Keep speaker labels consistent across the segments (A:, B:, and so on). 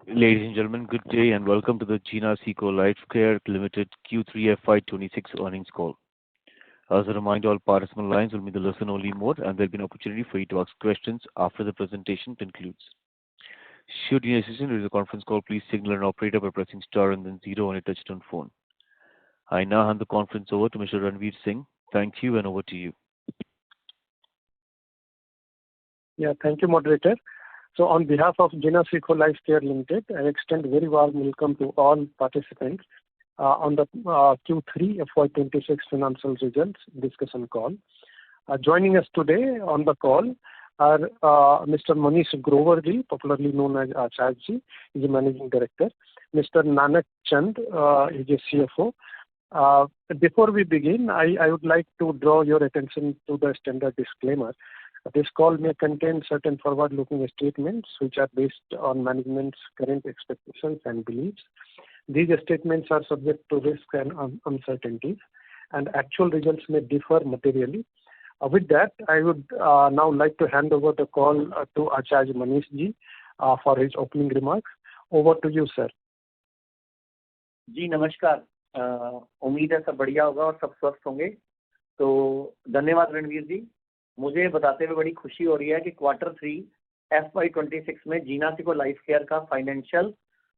A: Ladies and gentlemen, good day and welcome to the Gina Seco Lifecare Limited Q3 FY26 earnings call. As a reminder, all participant lines will be in the listen-only mode, and there'll be an opportunity for you to ask questions after the presentation concludes. Should you need assistance during the conference call, please signal an operator by pressing star and then zero on your touchtone phone. I now hand the conference over to Mr. Ranveer Singh. Thank you, and over to you.
B: Yeah, thank you, moderator. So on behalf of Gina Seco Lifecare Limited, I extend a very warm welcome to all participants on the Q3 FY26 financial results discussion call. Joining us today on the call are Mr. Manish Grover-ji, popularly known as Acharya-ji, is a Managing Director. Mr. Nanak Chand is a CFO. Before we begin, I would like to draw your attention to the standard disclaimer. This call may contain certain forward-looking statements which are based on management's current expectations and beliefs. These statements are subject to risk and uncertainties, and actual results may differ materially. With that, I would now like to hand over the call to Acharya Manish ji for his opening remarks. Over to you, sir.
C: जी नमस्कार। उम्मीद है सब बढ़िया होगा और सब स्वस्थ होंगे। तो धन्यवाद रणवीर जी। मुझे बताते हुए बड़ी खुशी हो रही है कि Q3 FY26 में जीना सीको लाइफ केयर का फाइनेंशियल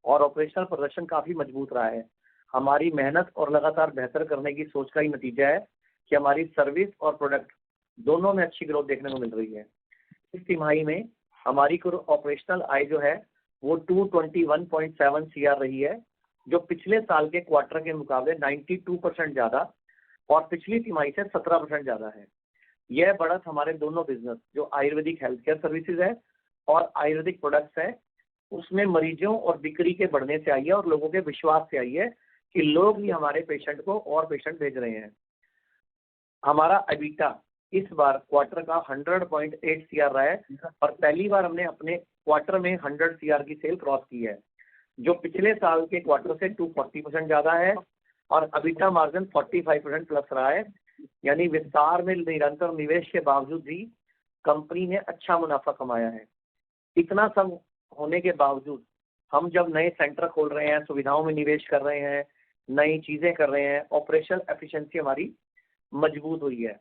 C: और ऑपरेशनल प्रदर्शन काफ़ी मजबूत रहा है। हमारी मेहनत और लगातार बेहतर करने की सोच का ही नतीजा है कि हमारी सर्विस और प्रोडक्ट दोनों में अच्छी ग्रोथ देखने को मिल रही है। इस तिमाही में हमारी ऑपरेशनल आय जो है वो 221.7 CR रही है, जो पिछले साल के क्वार्टर के मुकाबले 92% ज़्यादा और पिछली तिमाही से 17% ज़्यादा है। यह बढ़त हमारे दोनों बिजनेस जो आयुर्वेदिक हेल्थ केयर सर्विसेज है और आयुर्वेदिक प्रोडक्ट्स है, उसमें मरीजों और बिक्री के बढ़ने से आई है और लोगों के विश्वास से आई है कि लोग ही हमारे पेशेंट को और पेशेंट भेज रहे हैं। हमारा EBITDA इस बार क्वार्टर का 100.8 CR रहा है और पहली बार हमने अपने क्वार्टर में 100 CR की सेल क्रॉस की है, जो पिछले साल के क्वार्टर से 240% ज़्यादा है और EBITDA मार्जिन 45% प्लस रहा है। यानी विस्तार में निरंतर निवेश के बावजूद भी कंपनी ने अच्छा मुनाफा कमाया है। इतना सब होने के बावजूद हम जब नए सेंटर खोल रहे हैं, सुविधाओं में निवेश कर रहे हैं, नई चीज़ें कर रहे हैं, ऑपरेशनल एफिशिएंसी हमारी मजबूत हुई है।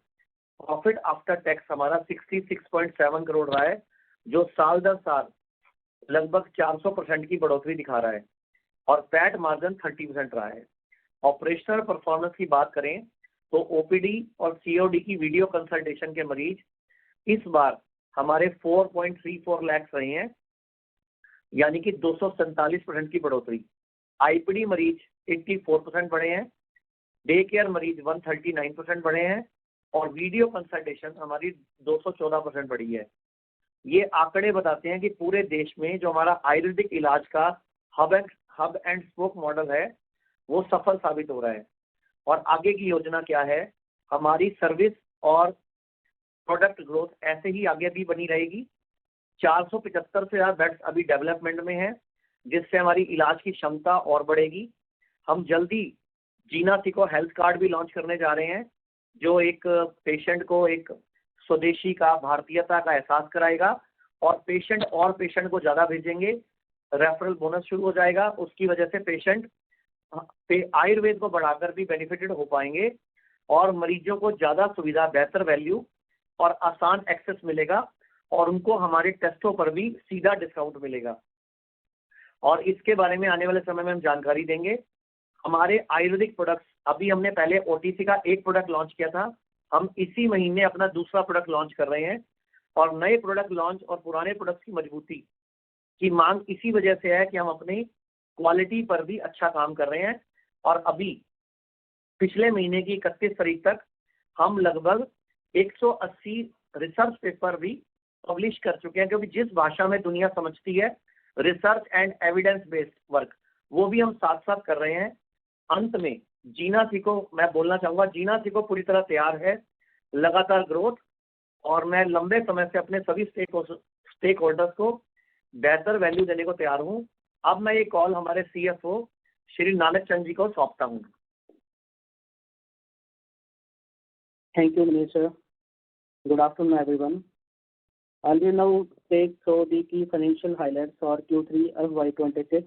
C: प्रॉफिट आफ्टर टैक्स हमारा 66.7 करोड़ रहा है, जो साल दर साल लगभग 400% की बढ़ोतरी दिखा रहा है और पैट मार्जिन 30% रहा है। ऑपरेशनल परफॉर्मेंस की बात करें तो OPD और COD की वीडियो कंसल्टेशन के मरीज इस बार हमारे 4.34 लाख रहे हैं, यानी कि 247% की बढ़ोतरी। IPD मरीज 84% बढ़े हैं, डे केयर मरीज 139% बढ़े हैं और वीडियो कंसल्टेशन हमारी 214% बढ़ी है। ये आंकड़े बताते हैं कि पूरे देश में जो हमारा आयुर्वेदिक इलाज का हब एंड स्पोक मॉडल है वो सफल साबित हो रहा है। और आगे की योजना क्या है? हमारी सर्विस और प्रोडक्ट ग्रोथ ऐसे ही आगे भी बनी रहेगी। 475 से ज़्यादा बेड्स अभी डेवलपमेंट में हैं, जिससे हमारी इलाज की क्षमता और बढ़ेगी। हम जल्दी जीना सीको हेल्थ कार्ड भी लॉन्च करने जा रहे हैं, जो एक पेशेंट को एक स्वदेशी का, भारतीयता का एहसास कराएगा और पेशेंट को ज़्यादा भेजेंगे। रेफरल बोनस शुरू हो जाएगा, उसकी वजह से पेशेंट आयुर्वेद को बढ़ाकर भी बेनिफिटेड हो पाएंगे और मरीजों को ज़्यादा सुविधा, बेहतर वैल्यू और आसान एक्सेस मिलेगा और उनको हमारे टेस्टों पर भी सीधा डिस्काउंट मिलेगा। और इसके बारे में आने वाले समय में हम जानकारी देंगे। हमारे आयुर्वेदिक प्रोडक्ट्स, अभी हमने पहले OTC का एक प्रोडक्ट लॉन्च किया था, हम इसी महीने अपना दूसरा प्रोडक्ट लॉन्च कर रहे हैं और नए प्रोडक्ट लॉन्च और पुराने प्रोडक्ट्स की मजबूती की मांग इसी वजह से है कि हम अपनी क्वालिटी पर भी अच्छा काम कर रहे हैं। और अभी पिछले महीने की 31 तारीख तक हम लगभग 180 रिसर्च पेपर भी पब्लिश कर चुके हैं, क्योंकि जिस भाषा में दुनिया समझती है research and evidence based work, वो भी हम साथ साथ कर रहे हैं। अंत में जीना सीको, मैं बोलना चाहूँगा, जीना सीको पूरी तरह तैयार है लगातार ग्रोथ, और मैं लंबे समय से अपने सभी स्टेक होल्डर्स को बेहतर वैल्यू देने को तैयार हूँ। अब मैं ये कॉल हमारे CFO श्री नानक चंद जी को सौंपता हूँ।
D: Thank you Manish sir. Good afternoon everyone. I'll now take through the key financial highlights for Q3 FY26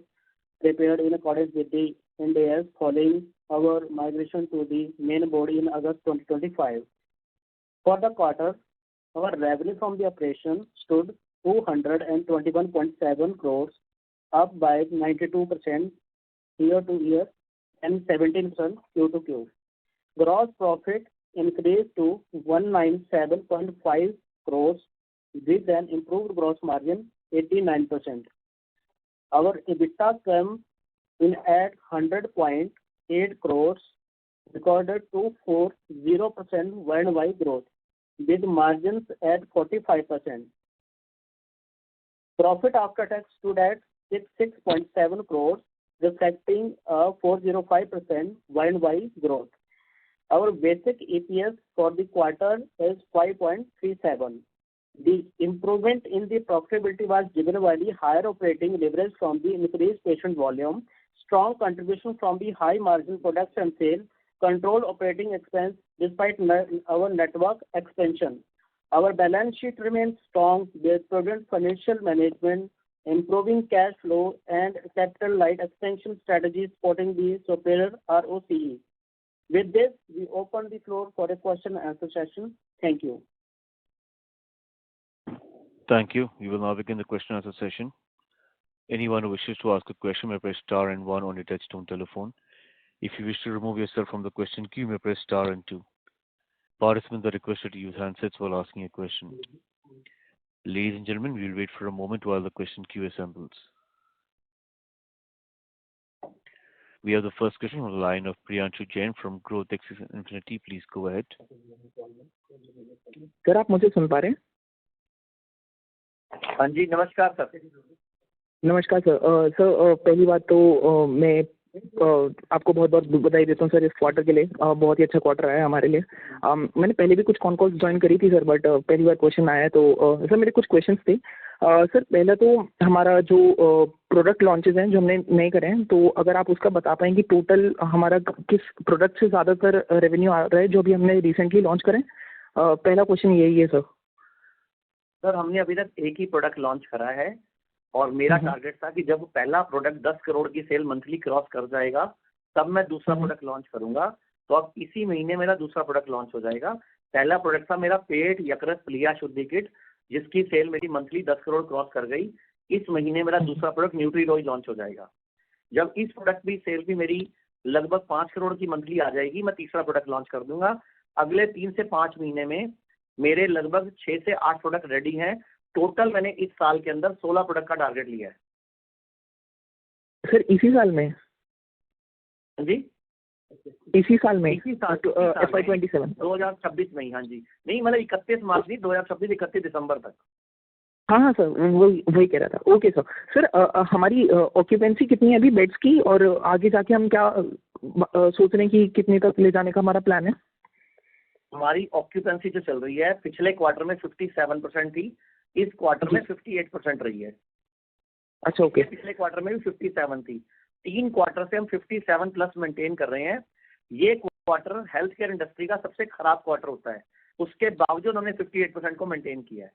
D: prepared in accordance with the Ind AS following our migration to the main board in August 2025. For the quarter, our revenue from the operation stood 221.7 crores, up by 92% year-to-year and 17% Q-to-Q. Gross profit increased to 197.5 crores with an improved gross margin 89%. Our EBITDA came in at 100.8 crores, recorded 240% YoY growth, with margins at 45%. Profit after tax stood at 6.7 crores, reflecting a 405% YoY growth. Our basic EPS for the quarter is 5.37. The improvement in the profitability was driven by the higher operating leverage from the increased patient volume, strong contribution from the high margin products and sales, controlled operating expense despite our network expansion. Our balance sheet remains strong with prudent financial management, improving cash flow, and capital light expansion strategies supporting the superior ROCE. With this, we open the floor for a question and answer session. Thank you.
A: Thank you. We will now begin the question and answer session. Anyone who wishes to ask a question may press star and one on your touchtone telephone. If you wish to remove yourself from the question queue, you may press star and two. Participants are requested to use handsets while asking a question. Ladies and gentlemen, we will wait for a moment while the question queue assembles. We have the first question on the line of Priyanshu Jain from Growth Axis Infinity. Please go ahead.
E: Sir आप मुझे सुन पा रहे हैं?
C: हाँ जी, नमस्कार sir.
E: नमस्कार sir. Sir पहली बात तो मैं आपको बहुत बहुत बधाई देता हूँ सर इस क्वार्टर के लिए। बहुत ही अच्छा क्वार्टर आया हमारे लिए। मैंने पहले भी कुछ कॉन कॉल्स ज्वाइन करी थी सर, बट पहली बार क्वेश्चन आया तो सर मेरे कुछ क्वेश्चंस थे। सर पहला तो हमारा जो प्रोडक्ट लॉन्चेस हैं जो हमने नए करे हैं, तो अगर आप उसका बता पाएँ कि टोटल हमारा किस प्रोडक्ट से ज़्यादातर रेवेन्यू आ रहा है जो भी हमने रिसेंटली लॉन्च करें। पहला क्वेश्चन यही है सर।
C: सर हमने अभी तक एक ही प्रोडक्ट लॉन्च करा है और मेरा टारगेट था कि जब पहला प्रोडक्ट 10 करोड़ की सेल मंथली क्रॉस कर जाएगा तब मैं दूसरा प्रोडक्ट लॉन्च करूंगा। तो अब इसी महीने मेरा दूसरा प्रोडक्ट लॉन्च हो जाएगा। पहला प्रोडक्ट था मेरा पेट यकृत प्लिया शुद्धि किट, जिसकी सेल मेरी मंथली 10 करोड़ क्रॉस कर गई। इस महीने मेरा दूसरा प्रोडक्ट न्यूट्रीलॉय लॉन्च हो जाएगा। जब इस प्रोडक्ट की सेल भी मेरी लगभग 5 करोड़ की मंथली आ जाएगी, मैं तीसरा प्रोडक्ट लॉन्च कर दूंगा। अगले 3 से 5 महीने में मेरे लगभग 6 से 8 प्रोडक्ट रेडी हैं। टोटल मैंने इस साल के अंदर 16 प्रोडक्ट का टारगेट लिया है।
E: सर इसी साल में?
C: जी
E: इसी साल में?
C: इसी साल
E: FY27
C: 2026 में ही। हाँ जी, नहीं मतलब 31 मार्च नहीं, 2026 31 दिसंबर तक।
E: हाँ सर वही कह रहा था। Okay sir. सर हमारी ऑक्यूपेंसी कितनी है अभी बेड्स की, और आगे जाके हम क्या सोच रहे हैं कि कितने तक ले जाने का हमारा प्लान है?
C: हमारी ऑक्यूपेंसी जो चल रही है पिछले क्वार्टर में 57% थी, इस क्वार्टर में 58% रही है।
E: अच्छा ओके।
C: पिछले क्वार्टर में भी 57 थी। 3 क्वार्टर से हम 57 प्लस मेंटेन कर रहे हैं। ये क्वार्टर हेल्थ केयर इंडस्ट्री का सबसे खराब क्वार्टर होता है, उसके बावजूद हमने 58% को मेंटेन किया है।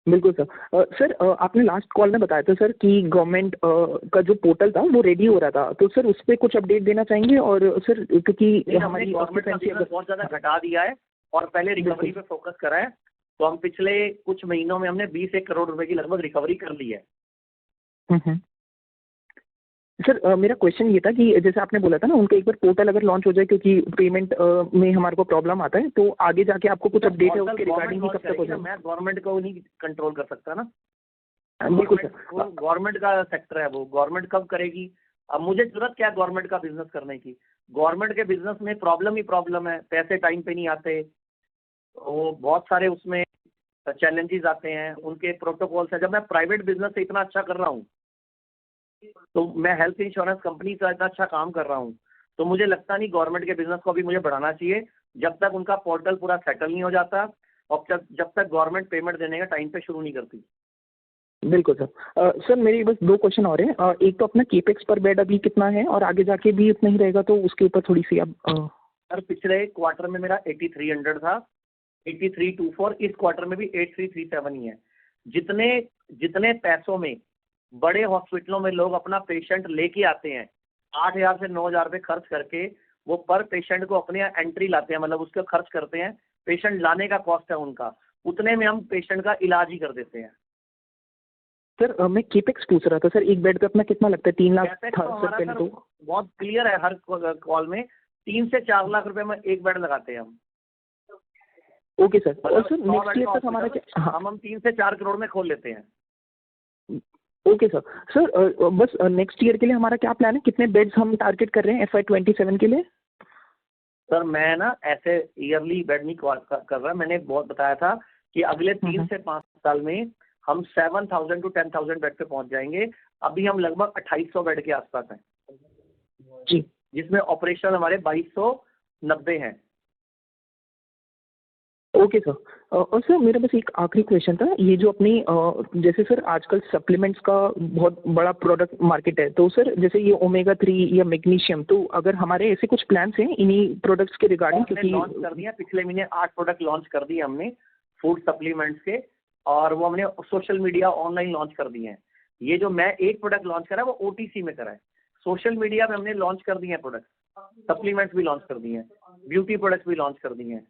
E: बिल्कुल सर। सर आपने लास्ट कॉल में बताया था सर कि गवर्नमेंट का जो पोर्टल था वो रेडी हो रहा था, तो सर उस पर कुछ अपडेट देना चाहेंगे? और सर क्योंकि हमारी
C: गवर्नमेंट का बहुत ज़्यादा घटा दिया है और पहले रिकवरी पे फोकस करा है, तो हम पिछले कुछ महीनों में हमने 20 करोड़ रुपए की लगभग रिकवरी कर ली है।
E: सर मेरा क्वेश्चन ये था कि जैसे आपने बोला था ना उनका एक बार पोर्टल अगर लॉन्च हो जाए, क्योंकि पेमेंट में हमारे को प्रॉब्लम आता है, तो आगे जाके आपको कुछ अपडेट है उसके रिगार्डिंग कब तक हो जाएगा?
C: मैं गवर्नमेंट को नहीं कंट्रोल कर सकता ना।
E: बिल्कुल सर।
C: गवर्नमेंट का सेक्टर है वो, गवर्नमेंट कब करेगी। अब मुझे जरूरत क्या गवर्नमेंट का बिजनेस करने की? गवर्नमेंट के बिजनेस में प्रॉब्लम ही प्रॉब्लम है, पैसे टाइम पे नहीं आते, वो बहुत सारे उसमें चैलेंजेस आते हैं, उनके प्रोटोकॉल्स हैं। जब मैं प्राइवेट बिजनेस से इतना अच्छा कर रहा हूँ, तो मैं हेल्थ इंश्योरेंस कंपनी से इतना अच्छा काम कर रहा हूँ, तो मुझे लगता नहीं गवर्नमेंट के बिजनेस को अभी मुझे बढ़ाना चाहिए जब तक उनका पोर्टल पूरा सेटल नहीं हो जाता और जब तक गवर्नमेंट पेमेंट देने का टाइम पे शुरू नहीं करती।
E: बिल्कुल सर। सर मेरी बस 2 क्वेश्चन और हैं। एक तो अपना केपेक्स पर बेड अभी कितना है और आगे जाके भी उतना ही रहेगा, तो उसके ऊपर थोड़ी सी अब
C: सर पिछले क्वार्टर में मेरा 8300 था 8324, इस क्वार्टर में भी 8337 ही है। जितने जितने पैसों में बड़े हॉस्पिटलों में लोग अपना पेशेंट लेके आते हैं, 8,000 से 9,000 रुपये खर्च करके वो पर पेशेंट को अपने यहाँ एंट्री लाते हैं, मतलब उसका खर्च करते हैं, पेशेंट लाने का कॉस्ट है उनका, उतने में हम पेशेंट का इलाज ही कर देते हैं।
E: सर मैं केपेक्स पूछ रहा था सर, एक बेड पे अपना कितना लगता है? 3 लाख
C: कैपेक्स
E: था
C: तो
E: सर
C: हमारा
E: पहले
C: सर
E: तो।
C: बहुत क्लियर है, हर कॉल में 3 से 4 लाख रुपए में एक बेड लगाते हैं हम।
E: Okay sir. और
C: मतलब
E: सर
C: 100
E: नेक्स्ट
C: बेड
E: ईयर
C: का
E: तक हमारा
C: हॉस्पिटल
E: क्या? हाँ
C: हम 3 से 4 करोड़ में खोल लेते हैं।
E: Okay sir. सर बस नेक्स्ट ईयर के लिए हमारा क्या प्लान है? कितने बेड्स हम टारगेट कर रहे हैं FY 27 के लिए?
C: सर मैं ना ऐसे ईयरली बेड नहीं कर रहा, मैंने बहुत बताया था कि अगले 3 से 5 साल में हम 7,000 to 10,000 बेड पे पहुंच जाएंगे। अभी हम लगभग 2,800 बेड के आसपास हैं
E: जी
C: जिसमें ऑपरेशन हमारे 2,290 हैं।
E: Okay sir. और सर मेरा बस एक आखिरी क्वेश्चन था, ये जो अपनी जैसे सर आजकल सप्लीमेंट्स का बहुत बड़ा प्रोडक्ट मार्केट है, तो सर जैसे ये ओमेगा 3 या मैग्नीशियम, तो अगर हमारे ऐसे कुछ प्लान्स हैं इन्हीं प्रोडक्ट्स के रिगार्डिंग?
C: हमने
E: क्योंकि
C: लॉन्च कर दिया, पिछले महीने 8 प्रोडक्ट लॉन्च कर दिए हमने फूड सप्लीमेंट्स के, और वो हमने सोशल मीडिया ऑनलाइन लॉन्च कर दिए हैं। ये जो मैं एक प्रोडक्ट लॉन्च करा है वो OTC में करा है, सोशल मीडिया में हमने लॉन्च कर दिए हैं प्रोडक्ट, सप्लीमेंट्स भी लॉन्च कर दिए हैं, ब्यूटी प्रोडक्ट्स भी लॉन्च कर दिए हैं।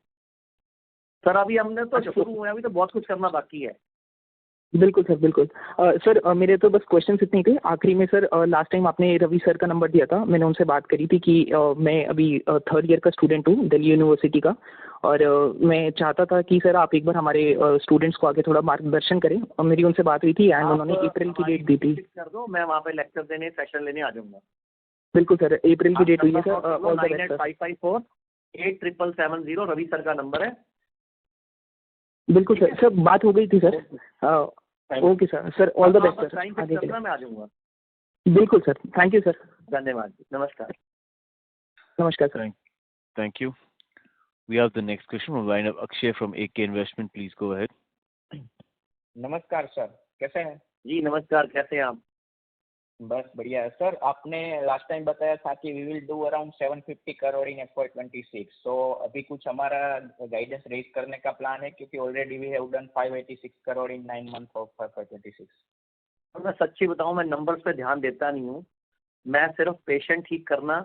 C: सर अभी हमने तो शुरू हुआ है, अभी तो बहुत कुछ करना बाकी है।
E: बिल्कुल सर बिल्कुल। सर मेरे तो बस क्वेश्चन इतने ही थे। आखिरी में सर लास्ट टाइम आपने रवि सर का नंबर दिया था, मैंने उनसे बात करी थी कि मैं अभी 3rd ईयर का स्टूडेंट हूँ दिल्ली यूनिवर्सिटी का, और मैं चाहता था कि सर आप एक बार हमारे स्टूडेंट्स को आगे थोड़ा मार्गदर्शन करें, और मेरी उनसे बात हुई थी एंड उन्होंने अप्रैल की डेट दी थी।
C: कर दो, मैं वहाँ पे लेक्चर देने, सेशन लेने आ जाऊँगा।
E: बिल्कुल सर, अप्रैल की डेट हुई है sir. All the best sir.
C: 9855487770 Ravi sir का नंबर है।
E: बिल्कुल सर, सर बात हो गई थी sir. Okay sir. Sir all the best sir आगे के लिए।
C: मैं आ जाऊँगा।
E: बिल्कुल सर, थैंक यू सर।
C: धन्यवाद, नमस्कार।
E: नमस्कार sir.
A: Thank you. We have the next question from line of Akshay from AK Investment. Please go ahead.
F: नमस्कार सर, कैसे हैं?
C: जी नमस्कार, कैसे हैं आप?
F: बस बढ़िया है सर। आपने लास्ट टाइम बताया था कि we will do around 750 crore in FY 26, तो अभी कुछ हमारा गाइडेंस रेज करने का प्लान है, क्योंकि already we have done 586 crore in 9 month of FY 26।
C: और मैं सच्ची बताऊं, मैं नंबर्स पे ध्यान देता नहीं हूँ, मैं सिर्फ पेशेंट ठीक करना,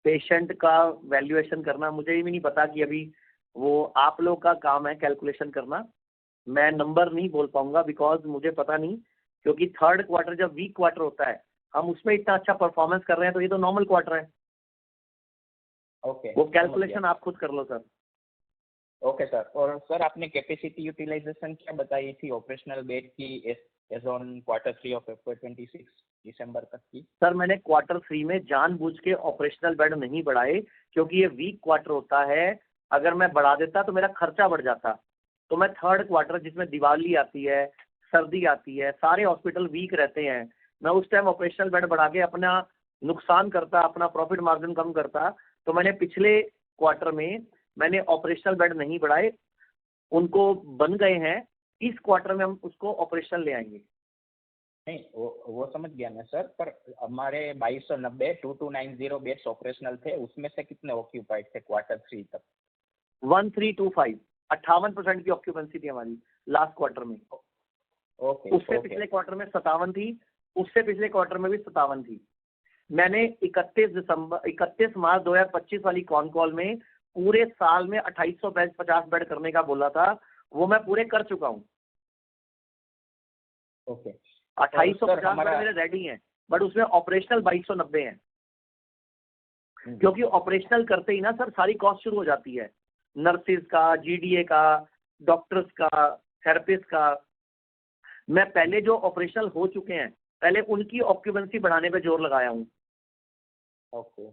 C: पेशेंट का वैल्यूएशन करना, मुझे भी नहीं पता कि अभी वो आप लोग का काम है कैलकुलेशन करना। मैं नंबर नहीं बोल पाऊंगा बिकॉज मुझे पता नहीं, क्योंकि 3rd क्वार्टर जब वीक क्वार्टर होता है, हम उसमें इतना अच्छा परफॉर्मेंस कर रहे हैं, तो ये तो नॉर्मल क्वार्टर है।
F: ओके,
C: वो कैलकुलेशन आप खुद कर लो सर।
F: Okay sir. और सर आपने कैपेसिटी यूटिलाइजेशन क्या बताई थी ऑपरेशनल बेड की एज ऑन Q3 ऑफ FY 26 दिसंबर तक की?
C: सर मैंने Q3 में जानबूझ के ऑपरेशनल बेड नहीं बढ़ाए, क्योंकि ये वीक क्वार्टर होता है, अगर मैं बढ़ा देता तो मेरा खर्चा बढ़ जाता। तो मैं 3rd क्वार्टर जिसमें दिवाली आती है, सर्दी आती है, सारे हॉस्पिटल वीक रहते हैं, मैं उस टाइम ऑपरेशनल बेड बढ़ा के अपना नुकसान करता, अपना प्रॉफिट मार्जिन कम करता। तो मैंने पिछले क्वार्टर में मैंने ऑपरेशनल बेड नहीं बढ़ाए, उनको बन गए हैं। इस क्वार्टर में हम उसको ऑपरेशनल ले आएंगे।
F: नहीं वो समझ गया मैं सर, पर हमारे 2290 2290 बेड्स ऑपरेशनल थे, उसमें से कितने ऑक्यूपाइड थे Q3 तक?
C: 1325, 58% की ऑक्यूपेंसी थी हमारी लास्ट क्वार्टर में।
F: ओके।
C: उससे पिछले क्वार्टर में 57 थी, उससे पिछले क्वार्टर में भी 57 थी। मैंने 31 मार्च 2025 वाली कॉन कॉल में पूरे साल में 2850 बेड करने का बोला था, वो मैं पूरे कर चुका हूँ।
F: ओके,
C: 2850 बेड मेरे रेडी हैं, बट उसमें ऑपरेशनल 2290 हैं। क्योंकि ऑपरेशनल करते ही ना सर सारी कॉस्ट शुरू हो जाती है, नर्सिस का, GDA का, डॉक्टर्स का, थेरेपिस्ट का। मैं पहले जो ऑपरेशनल हो चुके हैं, पहले उनकी ऑक्यूपेंसी बढ़ाने पे जोर लगाया हूँ।
F: Okay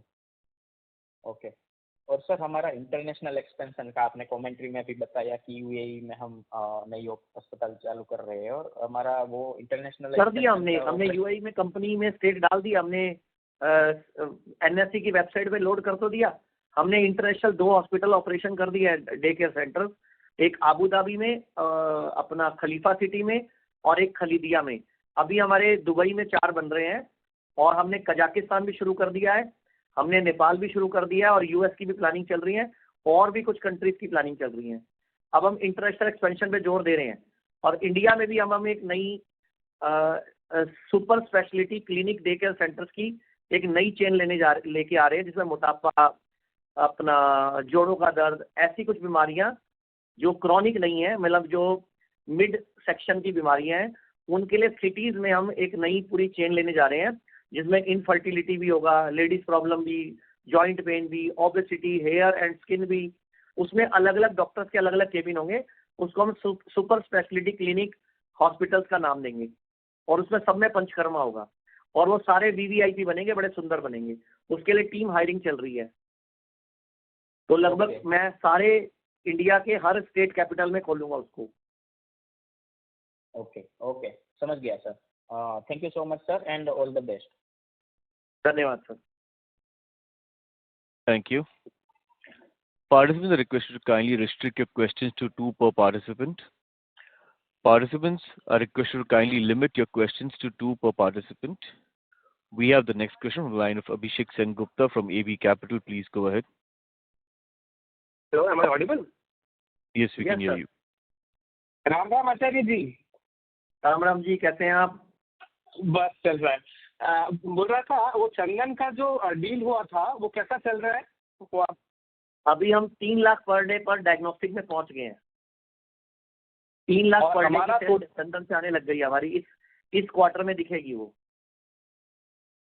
F: okay. और सर हमारा इंटरनेशनल एक्सपेंशन का आपने कमेंट्री में भी बताया कि UAE में हम नई अस्पताल चालू कर रहे हैं, और हमारा वो इंटरनेशनल
C: कर दिया हमने UAE में कंपनी में स्टेक डाल दिया हमने, NSE की वेबसाइट पे लोड कर तो दिया हमने। इंटरनेशनल 2 हॉस्पिटल ऑपरेशन कर दिया है, डे केयर सेंटर, एक आबू धाबी में अपना खलीफा सिटी में, और एक खलीदिया में। अभी हमारे दुबई में 4 बन रहे हैं, और हमने कजाकिस्तान भी शुरू कर दिया है, हमने नेपाल भी शुरू कर दिया है, और US की भी प्लानिंग चल रही है, और भी कुछ कंट्रीज की प्लानिंग चल रही है। अब हम इंटरनेशनल एक्सपेंशन पे जोर दे रहे हैं, और इंडिया में भी हम एक नई super speciality clinic day care centres की एक नई चेन लेके आ रहे हैं, जिसमें मोटापा, अपना जोड़ों का दर्द, ऐसी कुछ बीमारियां जो क्रॉनिक नहीं है, मतलब जो मिड सेक्शन की बीमारियां हैं, उनके लिए सिटीज में हम एक नई पूरी चेन लेने जा रहे हैं, जिसमें इनफर्टिलिटी भी होगा, लेडीज प्रॉब्लम भी, जॉइंट पेन भी, ओबेसिटी, हेयर एंड स्किन भी। उसमें अलग अलग डॉक्टर्स के अलग अलग केबिन होंगे, उसको हम सुपर स्पेशलिटी क्लिनिक हॉस्पिटल्स का नाम देंगे, और उसमें सब में पंचकर्मा होगा, और वो सारे वीवीआईपी बनेंगे, बड़े सुंदर बनेंगे। उसके लिए टीम हायरिंग चल रही है। तो लगभग मैं सारे इंडिया के हर स्टेट कैपिटल में खोलूंगा उसको।
F: ओके ओके, समझ गया sir. Thank you so much sir, and all the best.
C: धन्यवाद sir.
A: Thank you. Participants are requested to kindly restrict your questions to 2 per participant. Participants are requested to kindly limit your questions to 2 per participant. We have the next question from the line of Abhishek Sengupta from AB Capital. Please go ahead.
G: Hello, am I audible?
A: Yes, we can hear you.
G: Ram Ram Acharya ji.
C: Ram Ram ji, कैसे हैं आप?
G: बस चल रहा है। बोल रहा था वो चंदन का जो डील हुआ था वो कैसा चल रहा है? वो आप
C: अभी हम 3 लाख पर डे पर डायग्नोस्टिक में पहुंच गए हैं। 3 लाख पर डे की सेल चंदन से आने लग गई है हमारी, इस क्वार्टर में दिखेगी वो।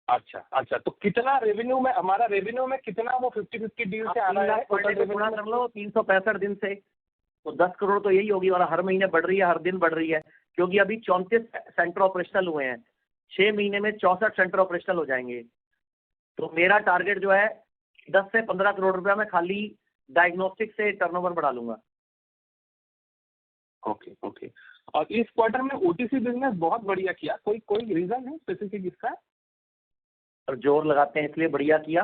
G: अच्छा अच्छा, तो कितना रेवेन्यू में, हमारा रेवेन्यू में कितना वो 50-50 डील से आ रहा है?
C: पर डे को गुणा कर लो 365 दिन से, तो 10 करोड़ तो यही होगी, और हर महीने बढ़ रही है, हर दिन बढ़ रही है, क्योंकि अभी 34 सेंटर ऑपरेशनल हुए हैं। 6 महीने में 64 सेंटर ऑपरेशनल हो जाएंगे। तो मेरा टारगेट जो है 10 से 15 करोड़ रुपया मैं खाली डायग्नोस्टिक से टर्नओवर बढ़ा लूंगा।
G: Okay okay. और इस क्वार्टर में ओटीसी बिजनेस बहुत बढ़िया किया, कोई रीजन है स्पेसिफिक इसका?
C: और जोर लगाते हैं इसलिए बढ़िया किया।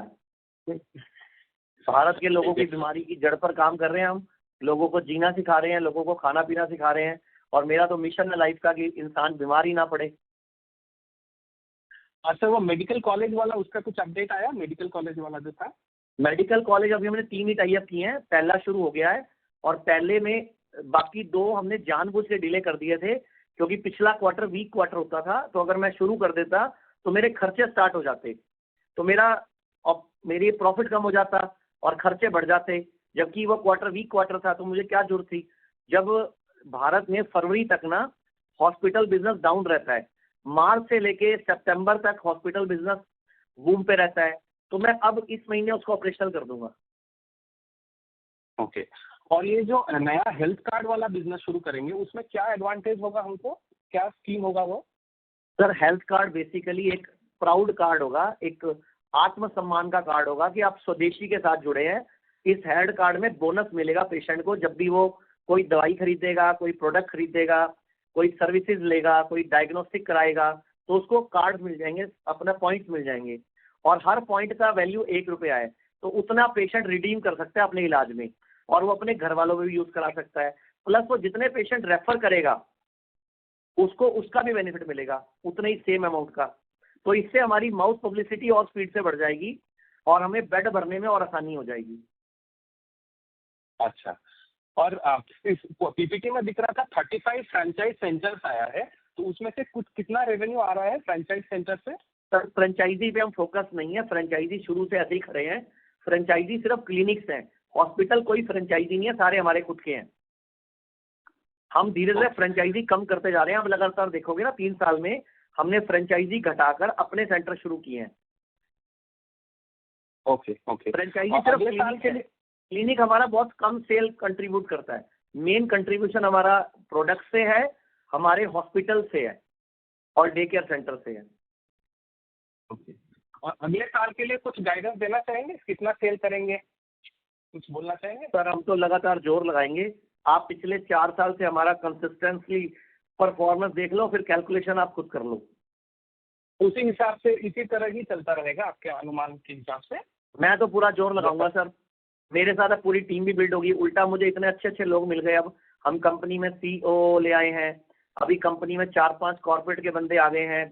C: भारत के लोगों की बीमारी की जड़ पर काम कर रहे हैं हम, लोगों को जीना सिखा रहे हैं, लोगों को खाना पीना सिखा रहे हैं, और मेरा तो मिशन है लाइफ का कि इंसान बीमार ही ना पड़े।
G: अच्छा, वो मेडिकल कॉलेज वाला, उसका कुछ अपडेट आया? मेडिकल कॉलेज वाला जो था,
C: मेडिकल कॉलेज अभी हमने 3 ही टाई अप किए हैं, पहला शुरू हो गया है, और पहले में बाकी 2 हमने जानबूझ के डिले कर दिए थे, क्योंकि पिछला क्वार्टर वीक क्वार्टर होता था, तो अगर मैं शुरू कर देता तो मेरे खर्चे स्टार्ट हो जाते, तो मेरी प्रॉफिट कम हो जाता और खर्चे बढ़ जाते, जबकि वो क्वार्टर वीक क्वार्टर था, तो मुझे क्या जरूरत थी। जब भारत में फरवरी तक ना हॉस्पिटल बिजनेस डाउन रहता है, मार्च से लेके सितंबर तक हॉस्पिटल बिजनेस बूम पे रहता है, तो मैं अब इस महीने उसको ऑपरेशनल कर दूंगा।
G: ओके। और ये जो नया हेल्थ कार्ड वाला बिजनेस शुरू करेंगे, उसमें क्या एडवांटेज होगा हमको, क्या स्कीम होगा वो?
C: सर, हेल्थ कार्ड बेसिकली एक प्राउड कार्ड होगा, एक आत्मसम्मान का कार्ड होगा कि आप स्वदेशी के साथ जुड़े हैं। इस हेल्थ कार्ड में बोनस मिलेगा पेशेंट को, जब भी वो कोई दवाई खरीदेगा, कोई प्रोडक्ट खरीदेगा, कोई सर्विसेज लेगा, कोई डायग्नोस्टिक कराएगा, तो उसको कार्ड मिल जाएंगे, अपना पॉइंट्स मिल जाएंगे, और हर पॉइंट का वैल्यू 1 रुपया है, तो उतना पेशेंट रिडीम कर सकता है अपने इलाज में, और वो अपने घर वालों में भी यूज करा सकता है। प्लस वो जितने पेशेंट रेफर करेगा उसको उसका भी बेनिफिट मिलेगा उतने ही सेम अमाउंट का। तो इससे हमारी माउथ पब्लिसिटी और स्पीड से बढ़ जाएगी, और हमें बेड भरने में और आसानी हो जाएगी।
G: अच्छा, और इस पीपीटी में दिख रहा था 35 फ्रेंचाइज सेंटर्स आया है, तो उसमें से कुछ कितना रेवेन्यू आ रहा है फ्रेंचाइज सेंटर से?
C: सर, फ्रेंचाइजी पे हम फोकस नहीं है, फ्रेंचाइजी शुरू से ऐसे ही खड़े हैं। फ्रेंचाइजी सिर्फ क्लिनिक्स हैं, हॉस्पिटल कोई फ्रेंचाइजी नहीं है, सारे हमारे खुद के हैं। हम धीरे धीरे फ्रेंचाइजी कम करते जा रहे हैं। अब लगातार देखोगे ना 3 साल में हमने फ्रेंचाइजी घटाकर अपने सेंटर शुरू किए हैं।
G: Okay okay.
C: फ्रेंचाइजी सिर्फ क्लिनिक हमारा बहुत कम सेल कंट्रीब्यूट करता है, मेन कंट्रीब्यूशन हमारा प्रोडक्ट से है, हमारे हॉस्पिटल से है, और डे केयर सेंटर से है।
G: ओके। और अगले साल के लिए कुछ गाइडेंस देना चाहेंगे, कितना सेल करेंगे, कुछ बोलना चाहेंगे?
C: सर, हम तो लगातार जोर लगाएंगे। आप पिछले 4 साल से हमारा कंसिस्टेंटली परफॉर्मेंस देख लो, फिर कैलकुलेशन आप खुद कर लो।
G: उसी हिसाब से इसी तरह ही चलता रहेगा आपके अनुमान के हिसाब से?
C: मैं तो पूरा जोर लगाऊंगा सर, मेरे साथ अब पूरी टीम भी बिल्ड होगी। उल्टा मुझे इतने अच्छे अच्छे लोग मिल गए, अब हम कंपनी में CEO ले आए हैं, अभी कंपनी में 4-5 कॉर्पोरेट के बंदे आ गए हैं,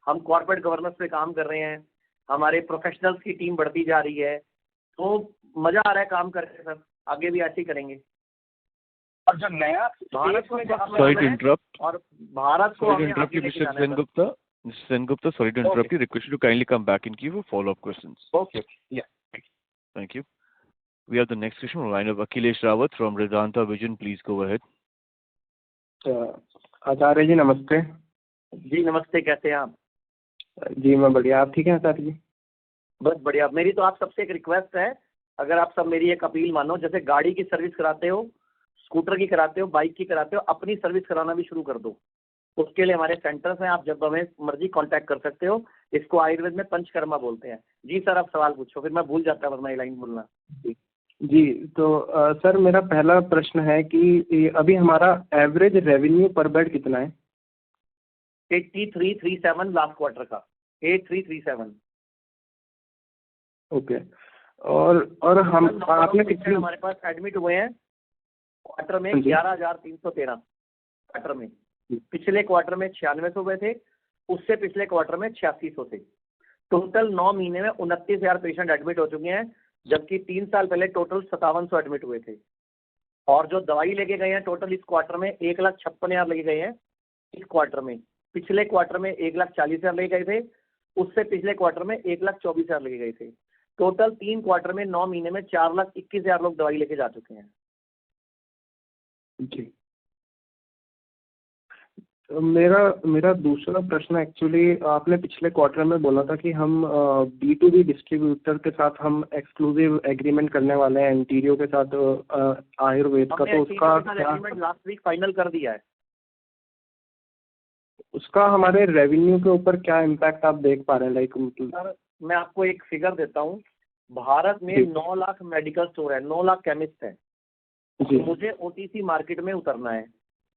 C: हम कॉर्पोरेट गवर्नेंस पे काम कर रहे हैं, हमारे प्रोफेशनल्स की टीम बढ़ती जा रही है, तो मजा आ रहा है काम करके सर। आगे भी ऐसे ही करेंगे।
G: और जो नया
C: भारत
G: स्पेस में
C: को
G: जहाँ पे
A: Sorry to
C: हमें
A: interrupt.
C: और भारत को
A: Sorry to
C: हमें
A: interrupt
C: आगे
A: you,
C: लेके
A: Mr.
C: जाना है बस।
A: Sengupta. Mr. Sengupta, sorry to interrupt you. Request you to kindly come back in queue for follow-up questions.
G: Okay या
A: Thank you. We have the next question on the line of Akhilesh Rawat from Vedanta Vision. Please go ahead.
H: आचार्य जी नमस्ते।
C: जी नमस्ते, कैसे हैं आप?
H: जी मैं बढ़िया, आप ठीक हैं आचार्य जी?
C: बस बढ़िया। मेरी तो आप सबसे एक रिक्वेस्ट है, अगर आप सब मेरी एक अपील मानो, जैसे गाड़ी की सर्विस कराते हो, स्कूटर की कराते हो, बाइक की कराते हो, अपनी सर्विस कराना भी शुरू कर दो। उसके लिए हमारे सेंटर्स हैं, आप जब हमें मर्जी कांटेक्ट कर सकते हो। इसको आयुर्वेद में पंचकर्मा बोलते हैं। जी सर, आप सवाल पूछो, फिर मैं भूल जाता वरना ये लाइन बोलना।
H: जी तो सर मेरा पहला प्रश्न है कि अभी हमारा एवरेज रेवेन्यू पर बेड कितना है?
C: 8337 लास्ट क्वार्टर का, 8337।
H: ओके। और हम आपने कितनी
C: हमारे पास एडमिट हुए हैं क्वार्टर में
H: हाँ जी।
C: 11,313 क्वार्टर में। पिछले क्वार्टर में 9600 हुए थे, उससे पिछले क्वार्टर में 8600 थे। टोटल 9 महीने में 29,000 पेशेंट एडमिट हो चुके हैं, जबकि 3 साल पहले टोटल 5700 एडमिट हुए थे। और जो दवाई लेके गए हैं टोटल इस क्वार्टर में 1,56,000 लेके गए हैं इस क्वार्टर में। पिछले क्वार्टर में 1,40,000 लेके गए थे, उससे पिछले क्वार्टर में 1,24,000 लेके गए थे। टोटल 3 क्वार्टर में 9 महीने में 4,21,000 लोग दवाई लेके जा चुके हैं।
H: जी तो मेरा दूसरा प्रश्न एक्चुअली, आपने पिछले क्वार्टर में बोला था कि हम B2B डिस्ट्रीब्यूटर के साथ हम एक्सक्लूसिव एग्रीमेंट करने वाले हैं एंटीरियो के साथ आयुर्वेद का, तो उसका क्या
C: एग्रीमेंट लास्ट वीक फाइनल कर दिया है।
H: उसका हमारे रेवेन्यू के ऊपर क्या इम्पैक्ट आप देख पा रहे हैं? लाइक
C: सर मैं आपको एक फिगर देता हूँ, भारत में
H: जी।
C: 9 लाख मेडिकल स्टोर है, 9 लाख केमिस्ट है।
H: जी
C: मुझे OTC मार्केट में उतरना है।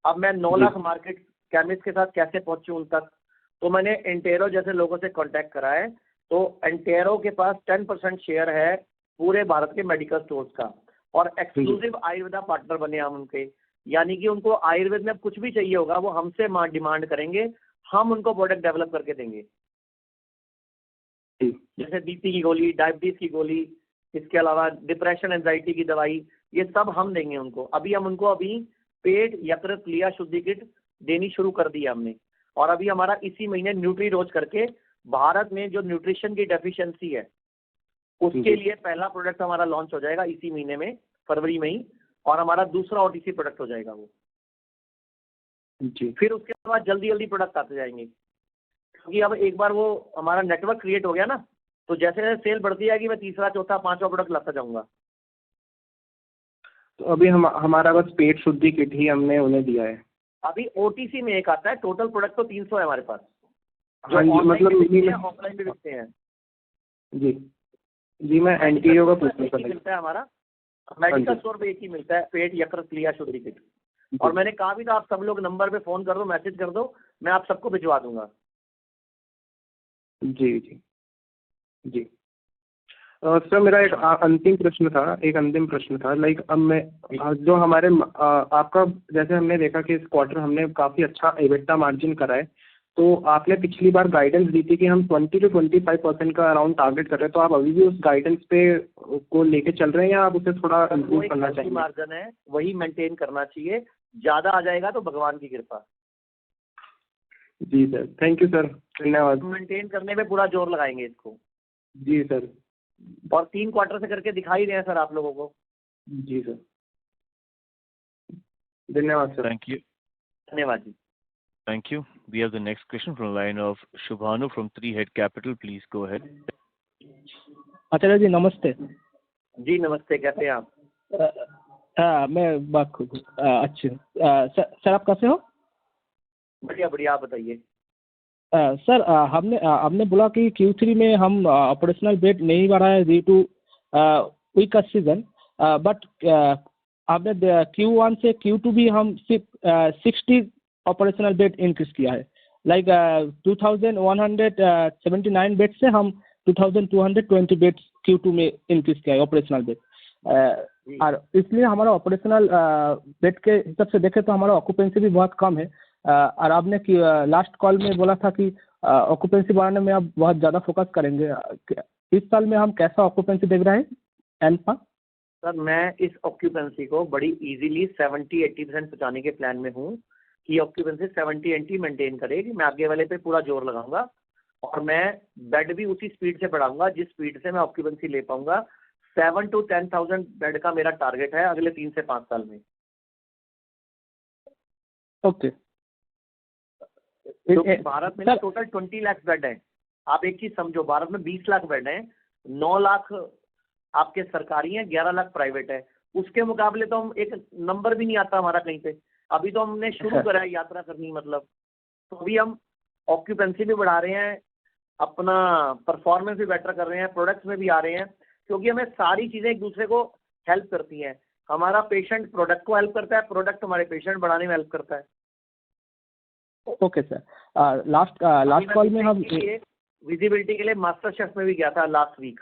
C: अब मैं 9
H: जी।
C: लाख मार्केट केमिस्ट के साथ कैसे पहुंचूं उन तक? तो मैंने एंटेरो जैसे लोगों से कांटेक्ट करा है। तो एंटेरो के पास 10% शेयर है पूरे भारत के मेडिकल स्टोर्स का, और एक्सक्लूसिव आयुर्वेदा पार्टनर बने हम उनके। यानी कि उनको आयुर्वेद में कुछ भी चाहिए होगा वो हमसे डिमांड करेंगे, हम उनको प्रोडक्ट डेवलप करके देंगे।
H: जी।
C: जैसे बीपी की गोली, डायबिटीज की गोली, इसके अलावा डिप्रेशन एंजाइटी की दवाई, ये सब हम देंगे उनको। अभी हम उनको पेट यकृत क्लिया शुद्धि किट देनी शुरू कर दी है हमने। और अभी हमारा इसी महीने न्यूट्री रोज करके भारत में जो न्यूट्रिशन की डेफिशिएंसी है उसके लिए पहला प्रोडक्ट हमारा लॉन्च हो जाएगा इसी महीने में, फरवरी में ही। और हमारा दूसरा OTC प्रोडक्ट हो जाएगा वो।
H: जी।
C: फिर उसके बाद जल्दी जल्दी प्रोडक्ट आते जाएंगे, क्योंकि अब एक बार वो हमारा नेटवर्क क्रिएट हो गया ना, तो जैसे जैसे सेल बढ़ती जाएगी मैं तीसरा चौथा पांचवा प्रोडक्ट लाता जाऊंगा।
H: तो अभी हमारा बस पेट शुद्धि किट ही हमने उन्हें दिया है।
C: अभी OTC में एक आता है, टोटल प्रोडक्ट तो 300 है हमारे पास,
H: हाँ जी, मतलब
C: ऑफलाइन भी बिकते हैं।
H: जी जी मैं एंटीरियो का पूछना
C: एक ही
H: था।
C: मिलता है हमारा मेडिकल स्टोर पे, एक ही मिलता है पेट यकृत क्लिया शुद्धि किट। और मैंने कहा भी था आप सब लोग नंबर पे फोन कर दो, मैसेज कर दो, मैं आप सबको भिजवा दूंगा।
H: जी जी जी। सर मेरा एक अंतिम प्रश्न था। लाइक अब मैं जो हमारे आपका, जैसे हमने देखा कि इस क्वार्टर हमने काफ़ी अच्छा एबिटा मार्जिन करा है, तो आपने पिछली बार गाइडेंस दी थी कि हम 20 to 25% का अराउंड टारगेट कर रहे हैं, तो आप अभी भी उस गाइडेंस पे को लेके चल रहे हैं या आप उसे थोड़ा इम्प्रूव करना चाहिए?
C: मार्जिन है वही मेंटेन करना चाहिए, ज़्यादा आ जाएगा तो भगवान की कृपा।
H: जी सर, थैंक यू सर, धन्यवाद।
C: मेंटेन करने में पूरा जोर लगाएंगे इसको।
H: जी सर।
C: और 3 क्वार्टर से करके दिखा ही रहे हैं सर आप लोगों को।
H: जी सर, धन्यवाद सर।
A: Thank you.
C: धन्यवाद जी।
A: Thank you. We have the next question from the line of Shubhanu from Three Head Capital. Please go ahead.
I: आचार्य जी नमस्ते।
C: जी नमस्ते, कैसे हैं आप?
I: मैं बात करूँ अच्छे सर आप कैसे हो?
C: बढ़िया बढ़िया, आप बताइए।
I: सर हमने बोला कि Q3 में हम ऑपरेशनल बेड नहीं बढ़ाए due to weak season, but आपने Q1 से Q2 भी हम सिर्फ 60 ऑपरेशनल बेड इंक्रीज किया है। लाइक 2179 बेड से हम 2220 बेड Q2 में इंक्रीज किया है ऑपरेशनल बेड। और इसलिए हमारा ऑपरेशनल बेड के हिसाब से देखें तो हमारा ऑक्यूपेंसी भी बहुत कम है। और आपने लास्ट कॉल में बोला था कि ऑक्यूपेंसी बढ़ाने में आप बहुत ज़्यादा फोकस करेंगे। इस साल में हम कैसा ऑक्यूपेंसी देख रहे हैं एंड पर?
C: सर मैं इस ऑक्यूपेंसी को बड़ी इजीली 70-80% पहुंचाने के प्लान में हूँ कि ऑक्यूपेंसी 70-80 मेंटेन करे, कि मैं आगे वाले पे पूरा जोर लगाऊंगा और मैं बेड भी उसी स्पीड से बढ़ाऊंगा जिस स्पीड से मैं ऑक्यूपेंसी ले पाऊंगा। 7 to 10,000 बेड का मेरा टारगेट है अगले 3 से 5 साल में।
I: ओके।
C: तो भारत में टोटल 20 लाख बेड है। आप एक चीज समझो, भारत में 20 लाख बेड है, 9 लाख आपके सरकारी हैं, 11 लाख प्राइवेट है। उसके मुकाबले तो हम एक नंबर भी नहीं आता हमारा कहीं पे। अभी तो हमने शुरू करा है यात्रा करनी, मतलब तो अभी हम ऑक्यूपेंसी भी बढ़ा रहे हैं, अपना परफॉर्मेंस भी बेटर कर रहे हैं, प्रोडक्ट्स में भी आ रहे हैं, क्योंकि हमें सारी चीजें एक दूसरे को हेल्प करती हैं। हमारा पेशेंट प्रोडक्ट को हेल्प करता है, प्रोडक्ट हमारे पेशेंट बढ़ाने में हेल्प करता है।
I: ओके सर, लास्ट कॉल में हम
C: विजिबिलिटी के लिए मास्टर शेफ में भी गया था लास्ट वीक।